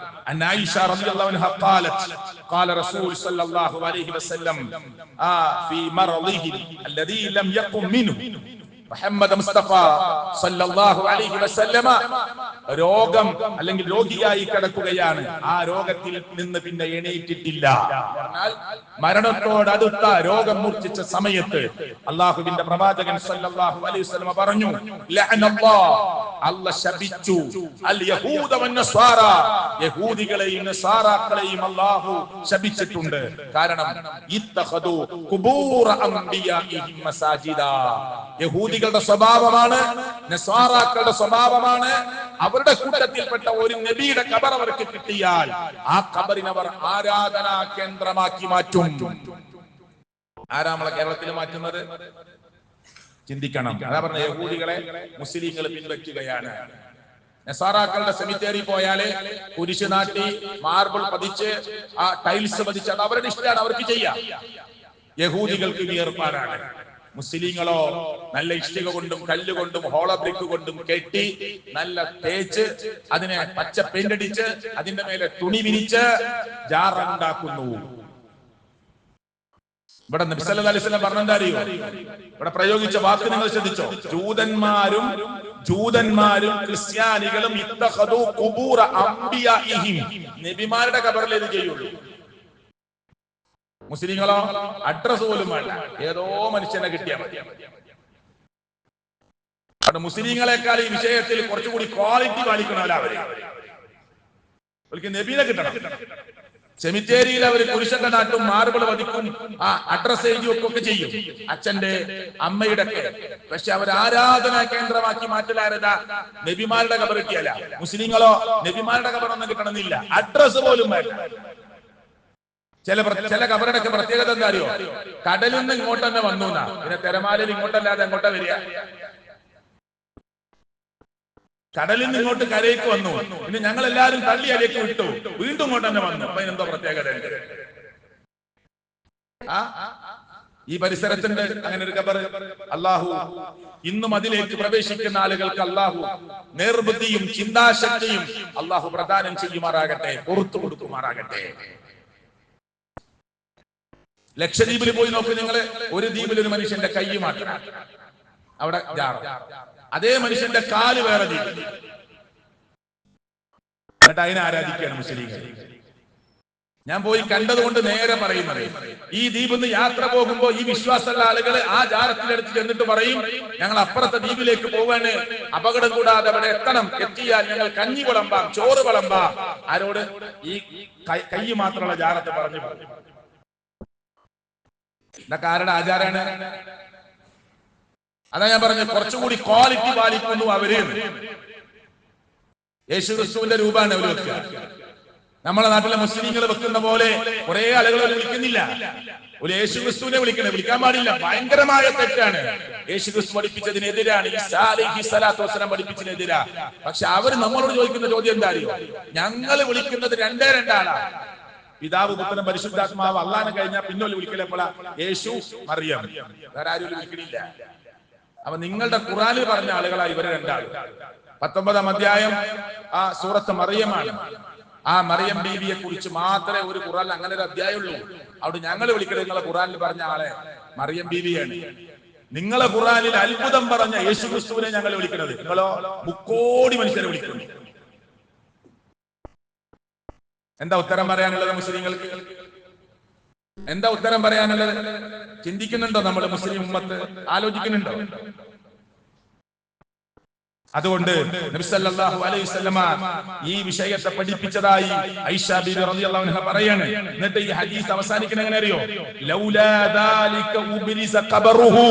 ആയിഷ റളിയല്ലാഹു അൻഹ ഖാലത് ഖാല റസൂൽ സ്വല്ലല്ലാഹു അലൈഹി വസല്ലം ഫീ മർളിഹി അൽദീ ലം യഖും മിൻഹു, മുഹമ്മദ് മുസ്തഫ സല്ലല്ലാഹു അലൈഹി വസല്ലമ രോഗം അല്ലെങ്കിൽ രോഗിയായി കിടക്കുകയാണ്. ആ രോഗത്തിൽ നിന്ന് പിന്നെ എണീറ്റിട്ടില്ല. എന്നാൽ മരണത്തോടടുത്ത രോഗം മൂർച്ഛിച്ച സമയത്ത് അല്ലാഹുവിന്റെ പ്രവാചകൻ സല്ലല്ലാഹു അലൈഹി വസല്ലമ പറഞ്ഞു, ലഅനല്ലാഹ്, അല്ലാഹ് ശപിച്ചു, അൽ യഹൂദ വന്നസ്വാറ, യഹൂദികളെയും നസ്വാറാക്കളെയും അല്ലാഹു ശപിച്ചിട്ടുണ്ട്. കാരണം ഇത്തഖദു ഖുബൂറ അംബിയാഇഹിം മസാജിദ, യഹൂദികളുടെ സ്വഭാവമാണ്, നസ്വാറാക്കളുടെ സ്വഭാവമാണ്, അവരുടെ കൂട്ടത്തിൽപ്പെട്ട ഒരു നബിയുടെ ഖബർ അവർക്ക് കിട്ടിയാൽ ആ ഖബറിനെ അവർ ആരാധനാ കേന്ദ്രമാക്കി മാറ്റും. ആരാ നമ്മളെ കേരളത്തിൽ മാറ്റുന്നത്? ചിന്തിക്കണം. അതാ പറഞ്ഞ യഹൂദികളെ മുസ്ലിങ്ങൾ പിൻവയ്ക്കുകയാണ്. നസ്വാറാക്കളുടെ സെമിത്തേരി പോയാല് കുരിശ് നാട്ടി മാർബിൾ പതിച്ച് ആ ടൈൽസ് പതിച്ച് അത് അവരുടെ ഇഷ്ടമാണ്, അവർക്ക് ചെയ്യാം. യഹൂദികൾക്ക് ഏർപ്പാടാണ്. മുസ്ലിങ്ങളോ നല്ല ഇഷ്ടിക കൊണ്ടും കല്ലുകൊണ്ടും ഹോളോ ബ്രിക്ക് കൊണ്ടും കെട്ടി നല്ല തേച്ച് അതിനെ പച്ച പെയിന്റ് അടിച്ച് അതിന്റെ മേലെ തുണി വിരിച്ച് ജാറുണ്ടാക്കുന്നു. ഇവിടെ നബി സല്ലല്ലാഹു അലൈഹി വസല്ലം പറഞ്ഞെന്താ അറിയോ? ഇവിടെ പ്രയോഗിച്ച വാക്ക് നിങ്ങൾ ശ്രദ്ധിച്ചോ? ജൂതന്മാരും ക്രിസ്ത്യാനികളും ഇത്തഖദു ഖുബൂറ അംബിയാഇഹിം, നബിമാരുടെ ഖബറിൽ ഇത് ചെയ്യുള്ളൂ. മുസ്ലിങ്ങളോ അഡ്രസ് പോലും വേണ്ട, ഏതോ മനുഷ്യനെ കിട്ടിയാൽ മതി. അവിടെ മുസ്ലിങ്ങളെക്കാൾ ഈ വിഷയത്തിൽ കുറച്ചുകൂടി ക്വാളിറ്റി പാലിക്കണമല്ലോ. അവർക്ക് നബീനെ കിട്ടണം. സെമിത്തേരിയിൽ അവർ കുരിശൊക്കെ നാട്ടും, മാർബിൾ പതിക്കും, ആ അഡ്രസ് എഴുതി ഒക്കെ ചെയ്യും, അച്ഛന്റെ അമ്മയുടെ ഒക്കെ. പക്ഷെ അവർ ആരാധനാ കേന്ദ്രമാക്കി മാറ്റലാരതാ? നബിമാരുടെ ഖബർ കിട്ടിയല്ല. മുസ്ലിങ്ങളോ നബിമാരുടെ ഖബറൊന്നും കിട്ടണമെന്നില്ല, അഡ്രസ് പോലും വേണ്ട. ചില ഖബറുടെ പ്രത്യേകത എന്താ അറിയോ? കടലിൽ നിന്ന് ഇങ്ങോട്ട് തന്നെ വന്നു എന്നാ. പിന്നെ തിരമാലയിൽ ഇങ്ങോട്ടല്ലാതെ എങ്ങോട്ടാ വരിക? കടലിൽ നിന്ന് ഇങ്ങോട്ട് കരയ്ക്ക് വന്നു, പിന്നെ ഞങ്ങൾ എല്ലാവരും തള്ളി അലേക്ക് വിട്ടു, വീണ്ടും ഇങ്ങോട്ട് തന്നെ വന്നു. അപ്പൊ അതിനെന്തോ പ്രത്യേകത? ഈ പരിസരത്തുണ്ട് അങ്ങനെ ഒരു ഖബർ. അള്ളാഹു ഇന്നും അതിലേക്ക് പ്രവേശിക്കുന്ന ആളുകൾക്ക് അള്ളാഹു നേർബുദ്ധിയും ചിന്താശക്തിയും അള്ളാഹു പ്രദാനം ചെയ്യുമാറാകട്ടെ, പുറത്തു കൊടുക്കുമാറാകട്ടെ. ലക്ഷദ്വീപിൽ പോയി നോക്കൂ നിങ്ങള്. ഒരു ദ്വീപിൽ ഒരു മനുഷ്യന്റെ കൈ മാറ്റം, അവിടെ ജാറ. അതേ മനുഷ്യന്റെ കാല് വേറെ ദ്വീപ്. എന്നിട്ട് അതിനെ ആരാധിക്കുകയാണ് മുസ്ലിങ്ങൾ. ഞാൻ പോയി കണ്ടതുകൊണ്ട് നേരെ പറയുന്നത്, ഈ ദ്വീപിൽ നിന്ന് യാത്ര പോകുമ്പോ ഈ വിശ്വാസമുള്ള ആളുകൾ ആ ജാറത്തിനടുത്ത് ചെന്നിട്ട് പറയും, ഞങ്ങൾ അപ്പുറത്തെ ദ്വീപിലേക്ക് പോവാണ്, അപകടം കൂടാതെ അവിടെ എത്തണം, എത്തിയാൽ ഞങ്ങൾ കഞ്ഞി വിളമ്പാം, ചോറ് വിളമ്പാം. ആരോട്? ഈ കൈ മാത്രമുള്ള ജാറത്ത് പറഞ്ഞു. ഇതൊക്കെ ആരുടെ ആചാരാണ്? അതാ ഞാൻ പറഞ്ഞു, കുറച്ചുകൂടി ക്വാളിറ്റി പാലിക്കുന്നു അവര്. യേശുക്രിസ്തുവിന്റെ രൂപമാണ് അവർ വെക്കുക. നമ്മളെ നാട്ടിലെ മുസ്ലിങ്ങൾ വെക്കുന്ന പോലെ കുറെ ആളുകൾ വിളിക്കുന്നില്ല. ഒരു യേശുക്രിസ്തുവിനെ വിളിക്കാൻ പാടില്ല, ഭയങ്കരമായ തെറ്റാണ്. യേശുക്രിസ്തു പഠിപ്പിച്ചതിനെതിരാണ്, ഈസാ അലൈഹിസ്സലാത്തു വസ്സലാം പഠിപ്പിച്ചതിനെതിരാ. പക്ഷെ അവര് നമ്മളോട് ചോദിക്കുന്ന ചോദ്യം എന്താ അറിയോ? ഞങ്ങൾ വിളിക്കുന്നത് രണ്ടേ രണ്ടാളാണ്, പിതാവ് പുത്രൻ പരിശുദ്ധാത്മാവ്. അള്ളാനെ കഴിഞ്ഞാൽ പിന്നോല് വിളിക്കലെപ്പോഴാ? യേശു മറിയം, വേറെ ആരും വിളിക്കണില്ല. അപ്പൊ നിങ്ങളുടെ ഖുർആനിൽ പറഞ്ഞ ആളുകളാ ഇവര് രണ്ടാളും. 19-ാം അധ്യായം ആ സൂറത്ത് മറിയമാണ്. ആ മറിയം ബീവിയെ കുറിച്ച് മാത്രമേ ഒരു ഖുർആനിൽ അങ്ങനെ ഒരു അധ്യായമുള്ളൂ. അവിടെ ഞങ്ങൾ വിളിക്കുന്നത് നിങ്ങളെ ഖുർആനിൽ പറഞ്ഞ ആളെ മറിയം ബീവിയാണ്. നിങ്ങളെ ഖുർആനിൽ അത്ഭുതം പറഞ്ഞ യേശു ക്രിസ്തുവിനെ ഞങ്ങൾ വിളിക്കുന്നത്, നിങ്ങളോ 3 കോടി മനുഷ്യരെ വിളിക്കുന്നു. എന്താ ഉത്തരം പറയാനുള്ളത് മുസ്ലിങ്ങൾക്ക്? എന്താ ഉത്തരം പറയാനുള്ളത്? ചിന്തിക്കുന്നുണ്ടോ നമ്മൾ? മുസ്ലിം ഉമ്മത്ത് ആലോചിക്കുന്നുണ്ടോ? അതുകൊണ്ട് നബി സല്ലല്ലാഹു അലൈഹി വസല്ലമ ഈ വിഷയത്തെ പഠിപ്പിച്ചതായി ആയിഷ ബീവി റളിയല്ലാഹു അൻഹ പറയാണ്. എന്നിട്ട് ഈ ഹദീസ് അവസാനിക്കുന്നത് എങ്ങനെ അറിയോ? ലൗലാ ദാലിക ഉബ്രിസ ഖബറുഹു,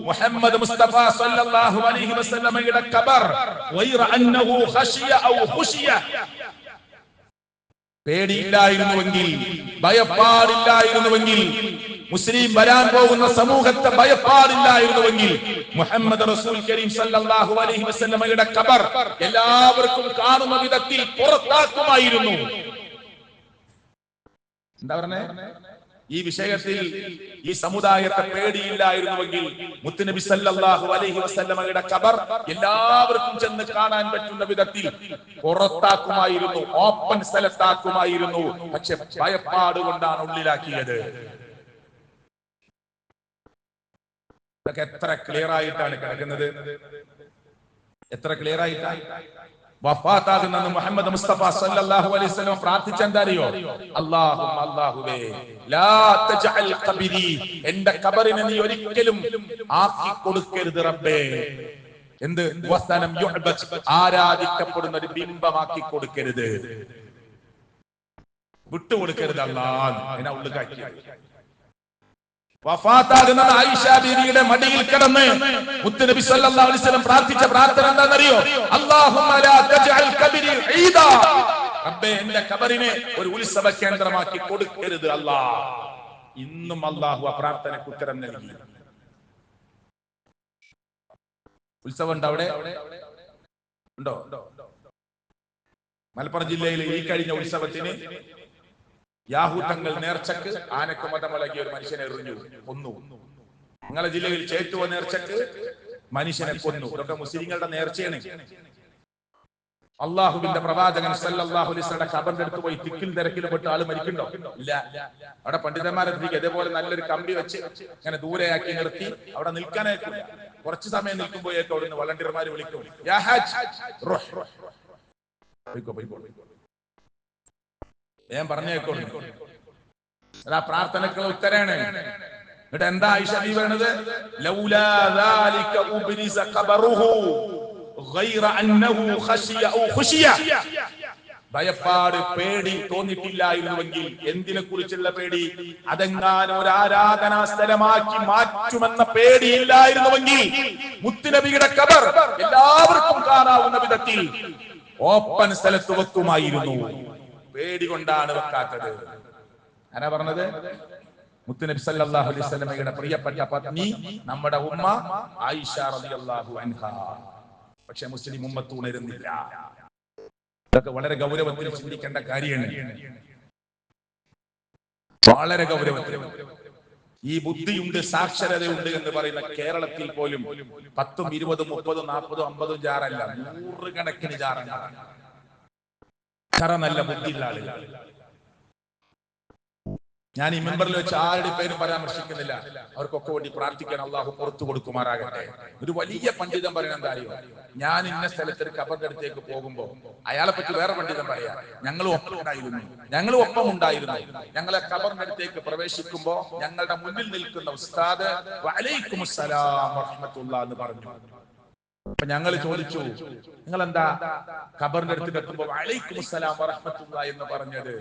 മുഹമ്മദ് മുസ്തഫ സല്ലല്ലാഹു അലൈഹി വസല്ലമയുടെ ഖബർ ഗൈറ അന്നഹു ഖശിയ ഔ ഖുശിയ, പേടിയില്ലായിരുന്നുവെങ്കിൽ, ഭയപ്പാടില്ലായിരുന്നുവെങ്കിൽ, മുസ്ലിം വരാൻ പോകുന്ന സമൂഹത്തെ ഭയപ്പാടില്ലായിരുന്നുവെങ്കിൽ മുഹമ്മദ് റസൂൽ കരീം സല്ലല്ലാഹു അലൈഹി വസല്ലമയുടെ ഖബർ എല്ലാവർക്കും കാണുന്ന വിധത്തിൽ പുറത്താക്കുമായിരുന്നു. എന്താ പറഞ്ഞേ? ഈ വിഷയത്തിൽ ഈ സമുദായത്തെ പേടിയില്ലായിരുന്നുവെങ്കിൽ മുത്തുനബി സല്ലല്ലാഹു അലൈഹി വസല്ലമയുടെ ഖബർ എല്ലാവർക്കും ചെന്ന് കാണാൻ പറ്റുന്ന വിധത്തിൽ പുറത്താക്കുമായിരുന്നു, ഓപ്പൺ സ്ഥലത്താക്കുമായിരുന്നു. പക്ഷെ ഭയപ്പാട് കൊണ്ടാണ് ഉള്ളിലാക്കിയത്. ഇതൊക്കെ എത്ര ക്ലിയർ ആയിട്ടാണ് കിടക്കുന്നത്, എത്ര ക്ലിയർ ആയിട്ടാണ്. വഫാത്താകുന്ന മുഹമ്മദ് മുസ്തഫ സല്ലല്ലാഹു അലൈഹി വസല്ലം പ്രാർത്ഥിച്ച എന്താ അറിയോ? അല്ലാഹുവേ ലാ തജഅൽ ഖബരി, എന്റെ ഖബറിനെ നീ ഒരിക്കലും ആക്കി കൊടുക്കരുത് റബ്ബേ. എന്ത്? വസനം യുഅബദ്, ആരാധിക്കപ്പെടുന്ന ഒരു ബിംബമാക്കി കൊടുക്കരുത്, വിട്ടുകൊടുക്കരുത് അല്ലാഹ്. അതിനാ ഉള്ളുകാക്കിയത്. വഫാത്താകുന്ന ആയിഷ ബീവിയുടെ മടിയിൽ കിടന്ന് മുത്തുനബി സല്ലല്ലാഹു അലൈഹി വസല്ലം പ്രാർത്ഥിച്ച പ്രാർത്ഥന എന്താണെന്നറിയോ? അല്ലാഹുമ്മ ലാ തജഅൽ ഖബരി ഈദാ, റബ്ബേ എന്റെ ഖബറിനെ ഒരു ഉത്സവ കേന്ദ്രമാക്കി കൊടുക്കരുത് അല്ലാഹ്. ഇന്നും അല്ലാഹു ആ പ്രാർത്ഥനയ്ക്ക് ഉത്തരം നൽകി. ഉത്സവം ഉണ്ടോ അവിടെ? ഉണ്ടോ? മലപ്പുറം ജില്ലയിൽ ഈ കഴിഞ്ഞ ഉത്സവത്തിന് യാഹൂദങ്ങൾ നേർച്ചക്ക് ആനക്ക് മതമിളകിയ ഒരു മനുഷ്യനെ എറിഞ്ഞു കൊന്നു. നിങ്ങളുടെ ജില്ലയിൽ ചേറ്റുവ നേർച്ചക്ക് മനുഷ്യനെ കൊന്നു. ഇതൊക്കെ മുസ്ലിങ്ങളുടെ നേർച്ചയാണ്. അള്ളാഹുവിന്റെ പ്രവാചകൻ സല്ലല്ലാഹു അലൈഹി വസല്ലം ഖബറിന്റെ അടുത്ത് പോയി തിക്കിൽ തിരക്കിൽ പെട്ട് ആള് മരിക്കണ്ടോ? ഇല്ല. അവിടെ പണ്ഡിതന്മാരെ ഇതേപോലെ നല്ലൊരു കമ്പി വെച്ച് ഇങ്ങനെ ദൂരെയാക്കി നിർത്തി അവിടെ നിൽക്കാനായിട്ടില്ല. കുറച്ചു സമയം നിൽക്കുമ്പോഴേക്കും അവിടുന്ന് വളണ്ടിയർമാര് വിളിക്കും, യാ ഹാജ് ഞാൻ പറഞ്ഞേക്കോളൂ. അതാ പ്രാർത്ഥനക്കുള്ള ഉത്തരാണ്. എന്നിട്ട് എന്താ ആയിഷ ബീവി പറയണത്? ലൗലാ ദാലിക ഉബ്രിസ ഖബറുഹു ഗൈറ അന്നഹു ഖശിയ ഔ ഖുശിയ, ഭയപ്പാട്, പേടി തോന്നിട്ടില്ലായിരുന്നുവെങ്കിൽ. എന്തിനെ കുറിച്ചുള്ള പേടി? അതെങ്ങാനും ഒരു ആരാധനാ സ്ഥലമാക്കി മാറ്റുമെന്ന പേടിയില്ലായിരുന്നുവെങ്കിൽ മുത്തുനബിയുടെ ഖബർ എല്ലാവർക്കും കാണാവുന്ന വിധത്തിൽ ഓപ്പൺ സ്ഥലത്ത് വെക്കുമായിരുന്നു. പേടി കൊണ്ടാണ് വെക്കാത്തത്. ആരാ പറഞ്ഞത്? മുത്തുനബി സല്ലല്ലാഹു അലൈഹി വസല്ലമയുടെ പ്രിയപ്പെട്ട പത്നി നമ്മുടെ ഉമ്മ ആയിഷ റളിയല്ലാഹു അൻഹ. പക്ഷെ മുസ്ലിം ഉമ്മത്ത് ഉണരുന്നില്ല. ഇതൊക്കെ വളരെ ഗൗരവത്തിൽ ചിന്തിക്കേണ്ട കാര്യമാണ്, വളരെ ഗൗരവത്തിൽ. ഈ ബുദ്ധിയുണ്ട്, സാക്ഷരതയുണ്ട് എന്ന് പറയുന്ന കേരളത്തിൽ പോലും 10, 20, 30, 40, 50 ജാറല്ല, 100 കണക്കിന് ജാറങ്ങളാണ്. അത്ര നല്ല ബുദ്ധിയുള്ള ആളുകൾ. ഞാൻ ഈ മെമ്പറിൽ വെച്ച് ആരുടെ പേരും പരാമർശിക്കുന്നില്ല. അവർക്കൊക്കെ വേണ്ടി പ്രാർത്ഥിക്കാൻ അള്ളാഹു പുറത്തു കൊടുക്കുമാറാകട്ടെ. ഒരു വലിയ പണ്ഡിതൻ പറയുന്നത് എന്താ അറിയോ? ഞാൻ ഇന്ന സ്ഥലത്ത് ഒരു ഖബറിന്റെ അടുത്തേക്ക് പോകുമ്പോ അയാളെ പറ്റി വേറെ പണ്ഡിതൻ പറയാ, ഞങ്ങളും ഒപ്പം ഉണ്ടായിരുന്നു. ഞങ്ങളെ ഖബറിന്റെ അടുത്തേക്ക് പ്രവേശിക്കുമ്പോ ഞങ്ങളുടെ മുന്നിൽ നിൽക്കുന്ന ഉസ്താദ് വഅലൈക്കുമുസ്സലാം വറഹ്മത്തുള്ളാഹി എന്ന് പറഞ്ഞു. അപ്പൊ ഞങ്ങൾ ചോദിച്ചു, നിങ്ങൾ എന്താ ഖബറിന്റെ അടുത്ത് എത്തുമ്പോ വഅലൈക്കുമുസ്സലാം വറഹ്മത്തുള്ളാഹി എന്ന് പറഞ്ഞത്?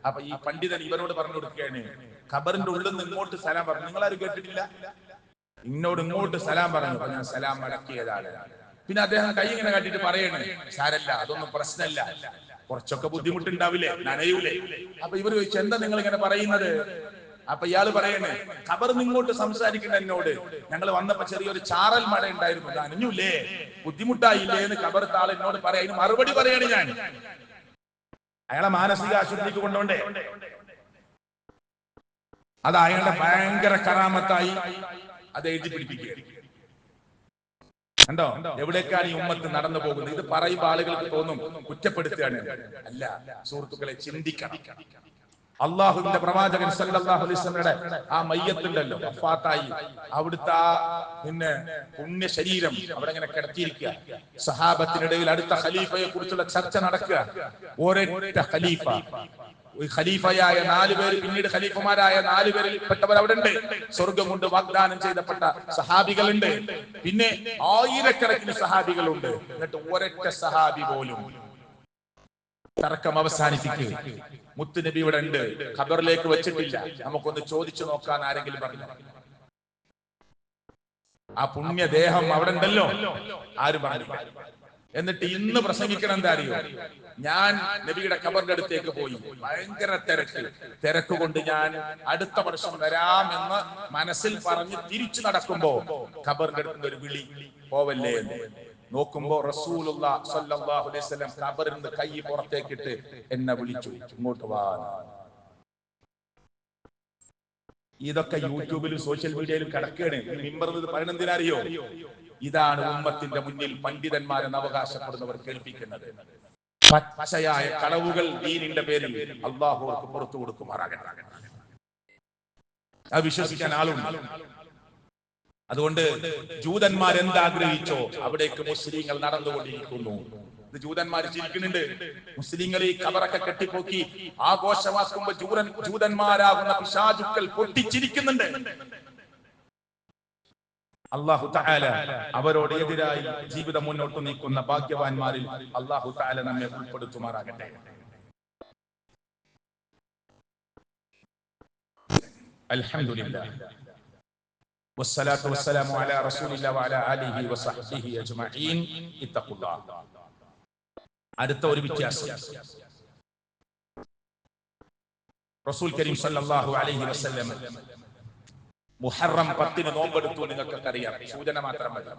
അപ്പൊ ഈ പണ്ഡിതൻ ഇവരോട് പറഞ്ഞു കൊടുക്കുകയാണ്, ഖബറിന്റെ ഉള്ളിൽ നിന്ന് ഇങ്ങോട്ട് സലാം പറഞ്ഞു. നിങ്ങളാരും കേട്ടിട്ടില്ല? ഇന്നോട് ഇങ്ങോട്ട് സലാം പറഞ്ഞു. അപ്പൊ ഞാൻ സലാം മടക്കിയതാണ്. പിന്നെ അദ്ദേഹം കൈ ഇങ്ങനെ കാട്ടിട്ട് പറയണേ, സാരല്ല, അതൊന്നും പ്രശ്നമല്ല, കുറച്ചൊക്കെ ബുദ്ധിമുട്ടുണ്ടാവില്ലേ, നനയൂലേ. അപ്പൊ ഇവർ ചോദിച്ചു, എന്താ നിങ്ങൾ ഇങ്ങനെ പറയുന്നത്? അപ്പൊ ഇയാള് പറയണേ, ഖബറിന് ഇങ്ങോട്ട് സംസാരിക്കണ്ട എന്നോട്, ഞങ്ങൾ വന്നപ്പോ ചെറിയൊരു ചാറൽ മഴ ഉണ്ടായിരുന്നു, നനഞ്ഞൂലേ, ബുദ്ധിമുട്ടായില്ലേ എന്ന് ഖബറത്തെ ആൾ എന്നോട് പറയാ. അതിന് മറുപടി പറയാണ് ഞാൻ. അയാളെ മാനസിക ആശുപത്രിക്ക് കൊണ്ടോണ്ടേ? അത് അയാളുടെ ഭയങ്കര കറാമത്തായി അത് എഴുതി പിടിപ്പിക്കുക. കണ്ടോ എവിടേക്കാണ് ഈ ഉമ്മത്ത് നടന്നു പോകുന്നത്? ഇത് പറയുമ്പോൾ ആളുകൾക്ക് തോന്നും കുറ്റപ്പെടുത്തുകയാണ്. അല്ല സുഹൃത്തുക്കളെ, ചിന്തിക്കണം. അള്ളാഹുവിന്റെ പ്രവാചകൻ സല്ലല്ലാഹു അലൈഹി വസല്ലമയുടെ ആ മയ്യത്തുണ്ടല്ലോ, വഫാത്തായി, അവിടുത്തെ ആ പുണ്യ ശരീരം അവിടെ ഇങ്ങനെ കിടത്തിയിരിക്കുക. സഹാബത്തിനിടയിൽ അടുത്ത ഖലീഫയെ കുറിച്ചുള്ള ചർച്ച നടക്കുക. ഒരൊറ്റ ഖലീഫ, ഖലീഫയായ 4 പേര്, പിന്നീട് ഖലീഫമാരായ 4 പേരിൽ പെട്ടവർ അവിടെ ഉണ്ട്. സ്വർഗം കൊണ്ട് വാഗ്ദാനം ചെയ്തപ്പെട്ട സഹാബികളുണ്ട്. പിന്നെ ആയിരക്കണക്കിന് സഹാബികളുണ്ട്. എന്നിട്ട് ഒരൊറ്റ സഹാബി പോലും തർക്കം അവസാനിപ്പിക്കുക. മുത്തുനബി ഇവിടെ ഉണ്ട്, ഖബറിലേക്ക് വെച്ചിട്ടില്ല, നമുക്കൊന്ന് ചോദിച്ചു നോക്കാൻ ആരെങ്കിലും പറഞ്ഞു? ആ പുണ്യദേഹം അവിടെ ഉണ്ടല്ലോ, ആരും പറഞ്ഞില്ല. എന്നിട്ട് ഇന്ന് പ്രസംഗിക്കണം എന്താ അറിയോ? ഞാൻ നബിയുടെ ഖബറിന്റെ അടുത്തേക്ക് പോയി, ഭയങ്കര തിരക്ക് കൊണ്ട് ഞാൻ അടുത്ത വർഷം വരാമെന്ന് മനസ്സിൽ പറഞ്ഞ് തിരിച്ചു നടക്കുമ്പോ ഖബറിന്റെ അടുത്ത് ഒരു വിളി, പോവല്ലേ എന്ന്. നോക്കുമ്പോ റസൂലുള്ളാഹി സ്വല്ലല്ലാഹു അലൈഹി വസല്ലം ഖബറിൽ നിന്ന് കൈ പുറത്തേക്കിട്ട് എന്നെ വിളിച്ചു, ഇങ്ങോട്ട് വാ. ഇതൊക്കെ യൂട്യൂബിലും സോഷ്യൽ മീഡിയയിലും കിടക്കുകയാണ്. മിമ്പറിൽ പറയുന്നതിനറിയോ? ഇതാണ് ഉമ്മത്തിന്റെ മുന്നിൽ പണ്ഡിതന്മാരെന്ന് അവകാശപ്പെടുന്നവർ കേൾപ്പിക്കുന്നത്. പച്ചയായ കളവുകൾ ദീനിന്റെ പേരിൽ അല്ലാഹു അവർക്ക് പുറത്തു കൊടുക്കുമാറാകട്ടെ. അത് വിശ്വസിക്കാൻ ആളുണ്ട്. അതുകൊണ്ട് ജൂതന്മാർ എന്താഗ്രഹിച്ചോ അവിടേക്ക് മുസ്ലിങ്ങൾ നടന്നുകൊണ്ടിരിക്കുന്നു. ഇത് ജൂതന്മാർ ചിരിക്കുന്നുണ്ട്. മുസ്ലിങ്ങൾ ഈ ഖബറൊക്കെ കെട്ടിപ്പോക്കി ആഘോഷമാക്കുമ്പോ ജൂതന്മാരാകുന്ന പിശാചുക്കൾ പൊട്ടിച്ചിരിക്കുന്നുണ്ട്. അല്ലാഹു തആല അവരോട് എതിരായി ജീവിതം മുന്നോട്ട് നീക്കുന്ന ഭാഗ്യവാന്മാരിൽ അല്ലാഹു തആല നമ്മെ ഉൾപ്പെടുത്തുമാറാകട്ടെ. അൽഹംദുലില്ലാഹ് വസ്സലാത്തു വസ്സലാമു അലാ റസൂലില്ലാഹി വഅലാ ആലിഹി വസഹ്ബിഹി അജ്മഈൻ. ഇത്തഖുല്ലാഹ്. അടുത്ത ഒരു വ്യത്യാസം, റസൂൽ കരീം സല്ലല്ലാഹു അലൈഹി വസല്ലം മുഹറം 10 നോമ്പെടുത്തു. നിങ്ങൾക്കൊക്കെ അറിയാം, സൂചന മാത്രം മതി.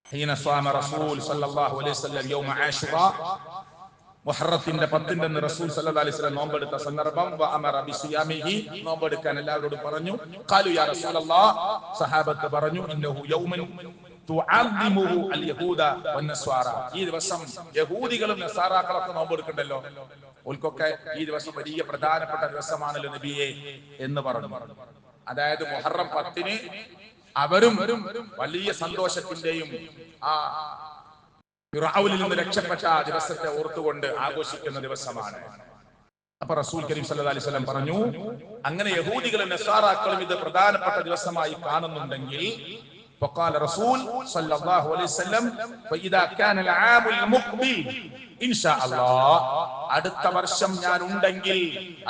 ഹീന സ്വാമ റസൂൽ സല്ലല്ലാഹു അലൈഹി വസല്ലം യൗമ ആശുറ, മുഹറത്തിന്റെ 10 റസൂൽ സല്ലല്ലാഹു അലൈഹി വസല്ലം നോമ്പെടുത്ത സന്ദർഭം. വഅമറ ബിസിയാമിഹി, നോമ്പെടുക്കാൻ എല്ലാവരോടും പറഞ്ഞു. ഖാലു യാ റസൂലല്ലാഹ്, സഹാബത്ത് പറഞ്ഞു, ഇന്നഹു യൗമൻ തുഅദ്ദിമുഹു അൽ യഹൂദ വന്നസ്വാറ, ഈ ദിവസം യഹൂദികളും നസാറാക്കളൊക്കെ നോമ്പെടുക്കണ്ടല്ലോ, ഓൽക്കൊക്കെ ഈ ദിവസം വലിയ പ്രധാനപ്പെട്ട ദിവസമാണല്ലോ നബിയെ എന്ന് പറഞ്ഞു. അതായത് മുഹറം 10 അവരും വലിയ സന്തോഷത്തിന്റെയും ആ ഫിറഔനിൽ നിന്ന് രക്ഷപ്പെട്ട ദിവസത്തെ ഓർത്തുകൊണ്ട് ആഘോഷിക്കുന്ന ദിവസമാണ്. അപ്പൊ റസൂൽ കരീം സല്ലല്ലാഹു അലൈഹി വസല്ലം പറഞ്ഞു, അങ്ങനെ യഹൂദികളും നസാറാക്കളും ഇത് പ്രധാനപ്പെട്ട ദിവസമായി കാണുന്നുണ്ടെങ്കിൽ, فقال رسول صلى الله عليه وسلم فاذا كان العام المقبل ان شاء الله, അടുത്ത വർഷം ഞാൻ ഉണ്ടെങ്കിൽ,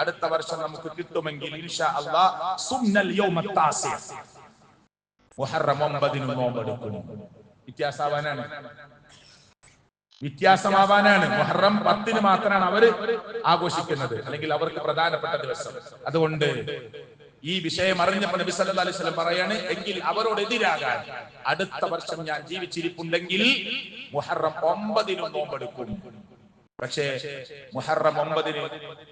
അടുത്ത വർഷം നമുക്ക് കിട്ടുമെങ്കിൽ ഇൻഷാ അല്ലാഹ് സുന്നൽ യൗമ താസി, മുഹറം 9 നോമ്പെടുക്കും. വ്യത്യാസമാവാനാണ്. മുഹറം 10 മാത്രമാണ് അവർ ആഘോഷിക്കുന്നത്, അല്ലെങ്കിൽ അവർക്ക് പ്രധാനപ്പെട്ട ദിവസം. അതുകൊണ്ട് ഈ വിഷയം അറിഞ്ഞപ്പോൾ നബി സല്ലല്ലാഹു അലൈഹി വസല്ലം പറയാണ്, എങ്കിൽ അവരോട് എതിരാകാൻ അടുത്ത വർഷം ഞാൻ ജീവിച്ചിരിപ്പുണ്ടെങ്കിൽ മുഹറം 9 നോമ്പെടുക്കും. പക്ഷേ മുഹറം 9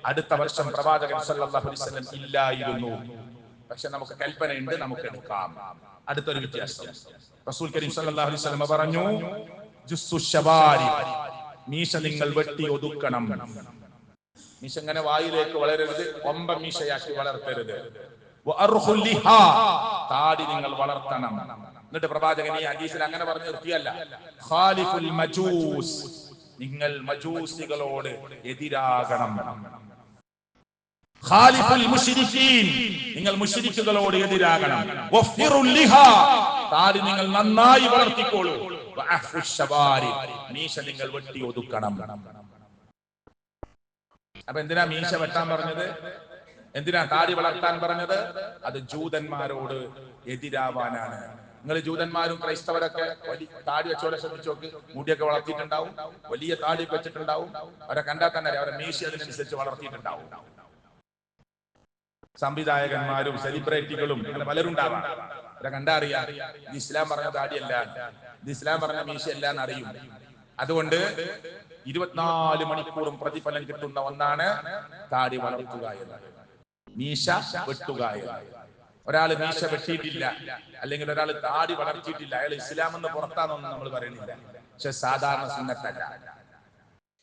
അടുത്ത വർഷം പ്രവാചകൻ സല്ലല്ലാഹു അലൈഹി വസല്ലം ഇല്ലായിരുന്നു. പക്ഷെ നമുക്ക് കൽപ്പനയുണ്ട്, നമുക്ക് എടുക്കാം. അടുത്തൊരു വ്യത്യാസം, റസൂൽ കരീം സല്ലല്ലാഹു അലൈഹി വസല്ലം പറഞ്ഞു, ജുസ്സു ശബാരി, മീശ നിങ്ങൾ വെട്ടി ഒതുക്കണം. മീശ ഇങ്ങനെ വായിലേക്ക് വളരരുത്, ഒമ്പ മീശയാക്കി വളർത്തരുത്. താടി നിങ്ങൾ വളർത്തണം. എന്നിട്ട് പ്രവാചകൻ ഈ ഹദീസിൽ അങ്ങനെ പറഞ്ഞു നിർത്തിയല്ല, ഖാലിഫുൽ മജൂസ്, നിങ്ങൾ മജൂസികളോട് എതിരാകണം. ഖാലിഫുൽ മുശ്രിക്കീൻ, നിങ്ങൾ മുശ്രിക്കുകളോട് എതിരാകണം. വഫിറുൽ ലിഹാ, താടി നിങ്ങൾ നന്നായി വളർത്തിക്കോളൂ. വഅഫുശ് ശബാരി, മീശ നിങ്ങൾ വെട്ടി ഒതുക്കണം. അപ്പൊ എന്തിനാ മീശ വെട്ടാൻ പറഞ്ഞത്? എന്തിനാ താടി വളർത്താൻ പറഞ്ഞത്? അത് ജൂതന്മാരോട് എതിരാവാനാണ്. നിങ്ങൾ ജൂതന്മാരും ക്രൈസ്തവരൊക്കെ താടി വെച്ചോടെ ശ്രദ്ധിച്ചു നോക്ക്, മുടിയൊക്കെ വളർത്തിയിട്ടുണ്ടാവും, വലിയ താടി വെച്ചിട്ടുണ്ടാവും. അവരെ കണ്ടാൽ തന്നെ അവരെ മീശ അതിനനുസരിച്ച് വളർത്തിയിട്ടുണ്ടാവും. സംവിധായകന്മാരും സെലിബ്രിറ്റികളും അങ്ങനെ പലരുണ്ടാവാം. അവരെ കണ്ടാ അറിയാം ഇത് ഇസ്ലാം പറഞ്ഞ താടിയല്ല, ഇത് ഇസ്ലാം പറഞ്ഞ മീശയല്ല എന്നറിയും. അതുകൊണ്ട് 24 മണിക്കൂറും പ്രതിഫലം കിട്ടുന്ന ഒന്നാണ് താടി വളർത്തുക എന്നത്, മീശ വെട്ടുക എന്നത്. ഒരാൾ മീശ വെട്ടിയിട്ടില്ല, അല്ലെങ്കിൽ ഒരാൾ താടി വളർത്തിയിട്ടില്ല, അയാൾ ഇസ്ലാം എന്ന് പുറത്താണെന്നൊന്നും നമ്മൾ പറയുന്നില്ല. പക്ഷെ സാധാരണ സുന്നത്തല്ല.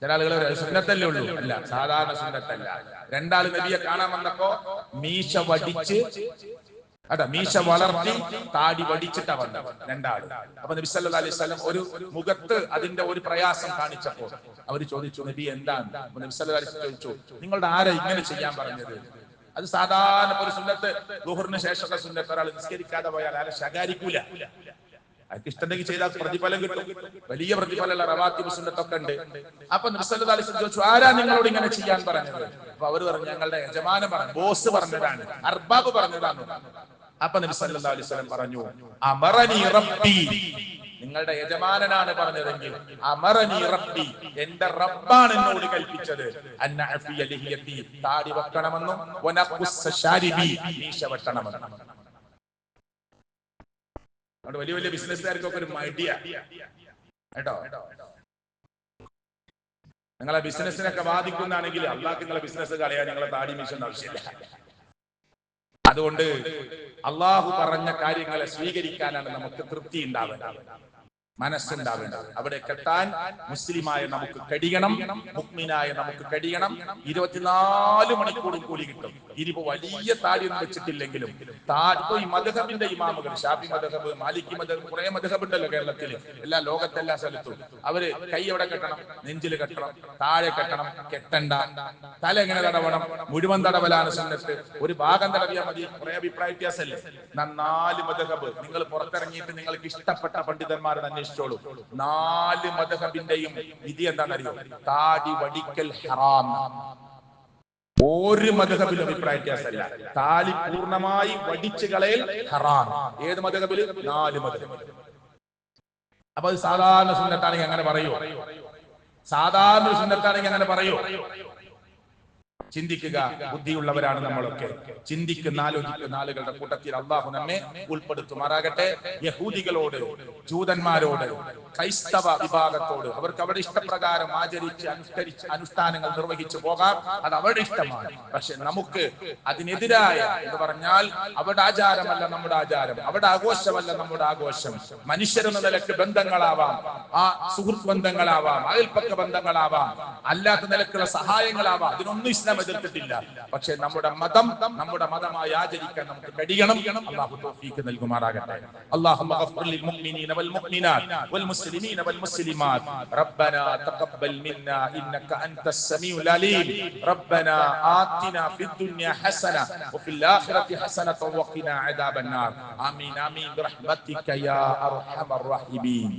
ചില ആളുകൾ സുന്നത്തല്ലേ ഉള്ളൂ, അല്ല, സാധാരണ സുന്നത്തല്ല. രണ്ടാള് നബിയെ കാണാൻ വന്നപ്പോ മീശ വടിച്ച്, മീശ വളർത്തി താടി വടിച്ചിട്ടാ വന്നത് രണ്ടാള്. അപ്പൊ നബി സല്ലല്ലാഹു അലൈഹി വസല്ലം ഒരു മുഖത്ത് അതിന്റെ ഒരു പ്രയാസം കാണിച്ചപ്പോ അവര് ചോദിച്ചു, നബി എന്താണ്? നബി സല്ലല്ലാഹു അലൈഹി വസല്ലം ചോദിച്ചു, നിങ്ങളുടെ ആരാ ഇങ്ങനെ ചെയ്യാൻ പറഞ്ഞത്? അത് സാധാരണ ഒരു സുന്നത്ത്, ദുഹറിന് ശേഷമുള്ള സുന്നത്ത്. ഒരാൾ നിസ്കരിക്കാതെ പോയാൽ ആരെ ശകാരിക്കൂല, അതൊക്കെ ഇഷ്ടണ്ടെങ്കിൽ ചെയ്താൽ പ്രതിഫലം കിട്ടും, വലിയ പ്രതിഫലമുള്ള റവാത്തിബ് സുന്നത്തൊക്കെ ഉണ്ട്. അപ്പൊ നബി സല്ലല്ലാഹു അലൈഹി വസല്ലം ചോദിച്ചു, ആരാ നിങ്ങളോട് ഇങ്ങനെ ചെയ്യാൻ പറഞ്ഞത്? അപ്പൊ അവര് പറഞ്ഞു, ഞങ്ങളുടെ യജമാനൻ പറഞ്ഞു, ബോസ് പറഞ്ഞതാണ്, അർബാബ് പറഞ്ഞതാണ്. അപ്പൊ നബി സല്ലല്ലാഹു അലൈഹി വസല്ലം പറഞ്ഞു, അമറനി റബ്ബി, നിങ്ങളുടെ യജമാനനാണ് പറഞ്ഞതെങ്കിൽ അമറനി റബ്ബി, എന്റെ റബ്ബാണ് എന്നോട് കൽപ്പിച്ചത്, അന്നഅഫിയ ലിഹിയതി, താടി വെക്കണമെന്നും വനഖുസ്സ ശാരിബി, മീശ വെട്ടണമെന്നും. അവിടെ വലിയ വലിയ ബിസിനസ്സുകാർക്കൊക്കെ ഒരു മടിയ കേട്ടോ. നിങ്ങളെ ബിസിനസ്സിനൊക്കെ ബാധിക്കുന്നതാണെങ്കിൽ അള്ളാഹ് നിങ്ങളെ ബിസിനസ് കളയാൻ നിങ്ങളെ താടി മീശ ആവശ്യമില്ല. അതുകൊണ്ട് അള്ളാഹു പറഞ്ഞ കാര്യങ്ങളെ സ്വീകരിക്കാനാണ് നമുക്ക് തൃപ്തി ഉണ്ടാവേണ്ടത്, മനസ്സുണ്ടാവേണ്ടത്. അവിടെ എത്താൻ മുസ്ലിമായ നമുക്ക് കഴിയണം, മുഅ്മിനായ നമുക്ക് കഴിയണം. 24 മണിക്കൂറും കൂലി കിട്ടും. ഇനിയിപ്പോ വലിയ താടിയൊന്നും വെച്ചിട്ടില്ലെങ്കിലും ഈ മദ്ഹബിന്റെ ഇമാമുകൾ, ഷാഫി മദ്ഹബ്, മാലിക്കി മദ്ഹബ്, കുറെ മദ്ഹബ് ഉണ്ടല്ലോ കേരളത്തില്, എല്ലാ ലോകത്തെല്ലാ സ്ഥലത്തും. അവര് കൈ എവിടെ കെട്ടണം? നെഞ്ചിൽ കെട്ടണം, താഴെ കെട്ടണം, കെട്ടണ്ട. തല എങ്ങനെ തടവണം? മുഴുവൻ തടവലാണ് സുന്നത്ത്, ഒരു ഭാഗം തടവിയാൽ മതി. കുറെ അഭിപ്രായ വ്യത്യാസമല്ലേ? 4 മദ്ഹബ് നിങ്ങൾ പുറത്തിറങ്ങിയിട്ട് നിങ്ങൾക്ക് ഇഷ്ടപ്പെട്ട പണ്ഡിതന്മാരെ അന്വേഷിച്ചോളൂ. 4 മദ്ഹബിന്റെയും വിധി എന്താണെന്നറിയോ? താടി വടിക്കൽ ഹറാം. ഒരു മദ്ഹബിലും അഭിപ്രായ വ്യത്യാസമല്ല, താടി പൂർണ്ണമായി വടിച്ചു കളയൽ ഹറാം. ഏത് മദ്ഹബില്? 4 മദ്ഹബിൽ. അപ്പൊ അത് സാധാരണ സുന്നത്താണെങ്കിൽ അങ്ങനെ പറയൂ? സാധാരണ സുന്നത്താണെങ്കിൽ അങ്ങനെ പറയൂ? ചിന്തിക്കുക, ബുദ്ധിയുള്ളവരാണ് നമ്മളൊക്കെ. ചിന്തിക്കുന്ന, ആലോചിക്കുന്ന ആളുകളുടെ കൂട്ടത്തിൽ അള്ളാഹു നമ്മെ ഉൾപ്പെടുത്തുമാറാകട്ടെ. യഹൂദികളോട്, ജൂതന്മാരോട്, ക്രൈസ്തവ വിഭാഗത്തോട് അവർക്ക് അവരുടെ ഇഷ്ടപ്രകാരം ആചരിച്ച് അനുഷ്ഠാനങ്ങൾ നിർവഹിച്ചു പോകാം, അത് അവരുടെ ഇഷ്ടമാണ്. പക്ഷെ നമുക്ക് അതിനെതിരായ എന്ന് പറഞ്ഞാൽ അവരുടെ ആചാരമല്ല നമ്മുടെ ആചാരം, അവരുടെ ആഘോഷമല്ല നമ്മുടെ ആഘോഷം. മനുഷ്യരെന്ന നിലക്ക് ബന്ധങ്ങളാവാം, ആ സുഹൃത്ത് ബന്ധങ്ങളാവാം, അയൽപ്പക്ക ബന്ധങ്ങളാവാം, അല്ലാത്ത നിലക്കുള്ള സഹായങ്ങളാവാം, അതിനൊന്നും ഇസ്ലാം എതിർത്തിട്ടില്ല. പക്ഷെ നമ്മുടെ മതം നമ്മുടെ മതമായി ആചരിക്കാൻ നമുക്ക് കഴിയണം. അല്ലാഹു തൗഫീഖ് നൽകുമാറാകട്ടെ. അല്ലാഹുമ്മ ഗഫിർ ലിൽ മുഅ്മിനീന വൽ മുഅ്മിനാത്ത് വൽ മുസ്ലിമീന വൽ മുസ്ലിമാത്ത്. റബ്ബനാ തഖബ്ബൽ മിന്നാ ഇന്നക അൻതസ് സമീഉൽ അലീം. റബ്ബനാ ആതിനാ ഫിദ് ദുനിയ ഹസന വഫിൽ ആഖിറതി ഹസനത വഖിനാ അദാബൻ നാർ. ആമീൻ ആമീൻ ബിറഹ്മതിക യാ അർഹമർ റഹീമീൻ.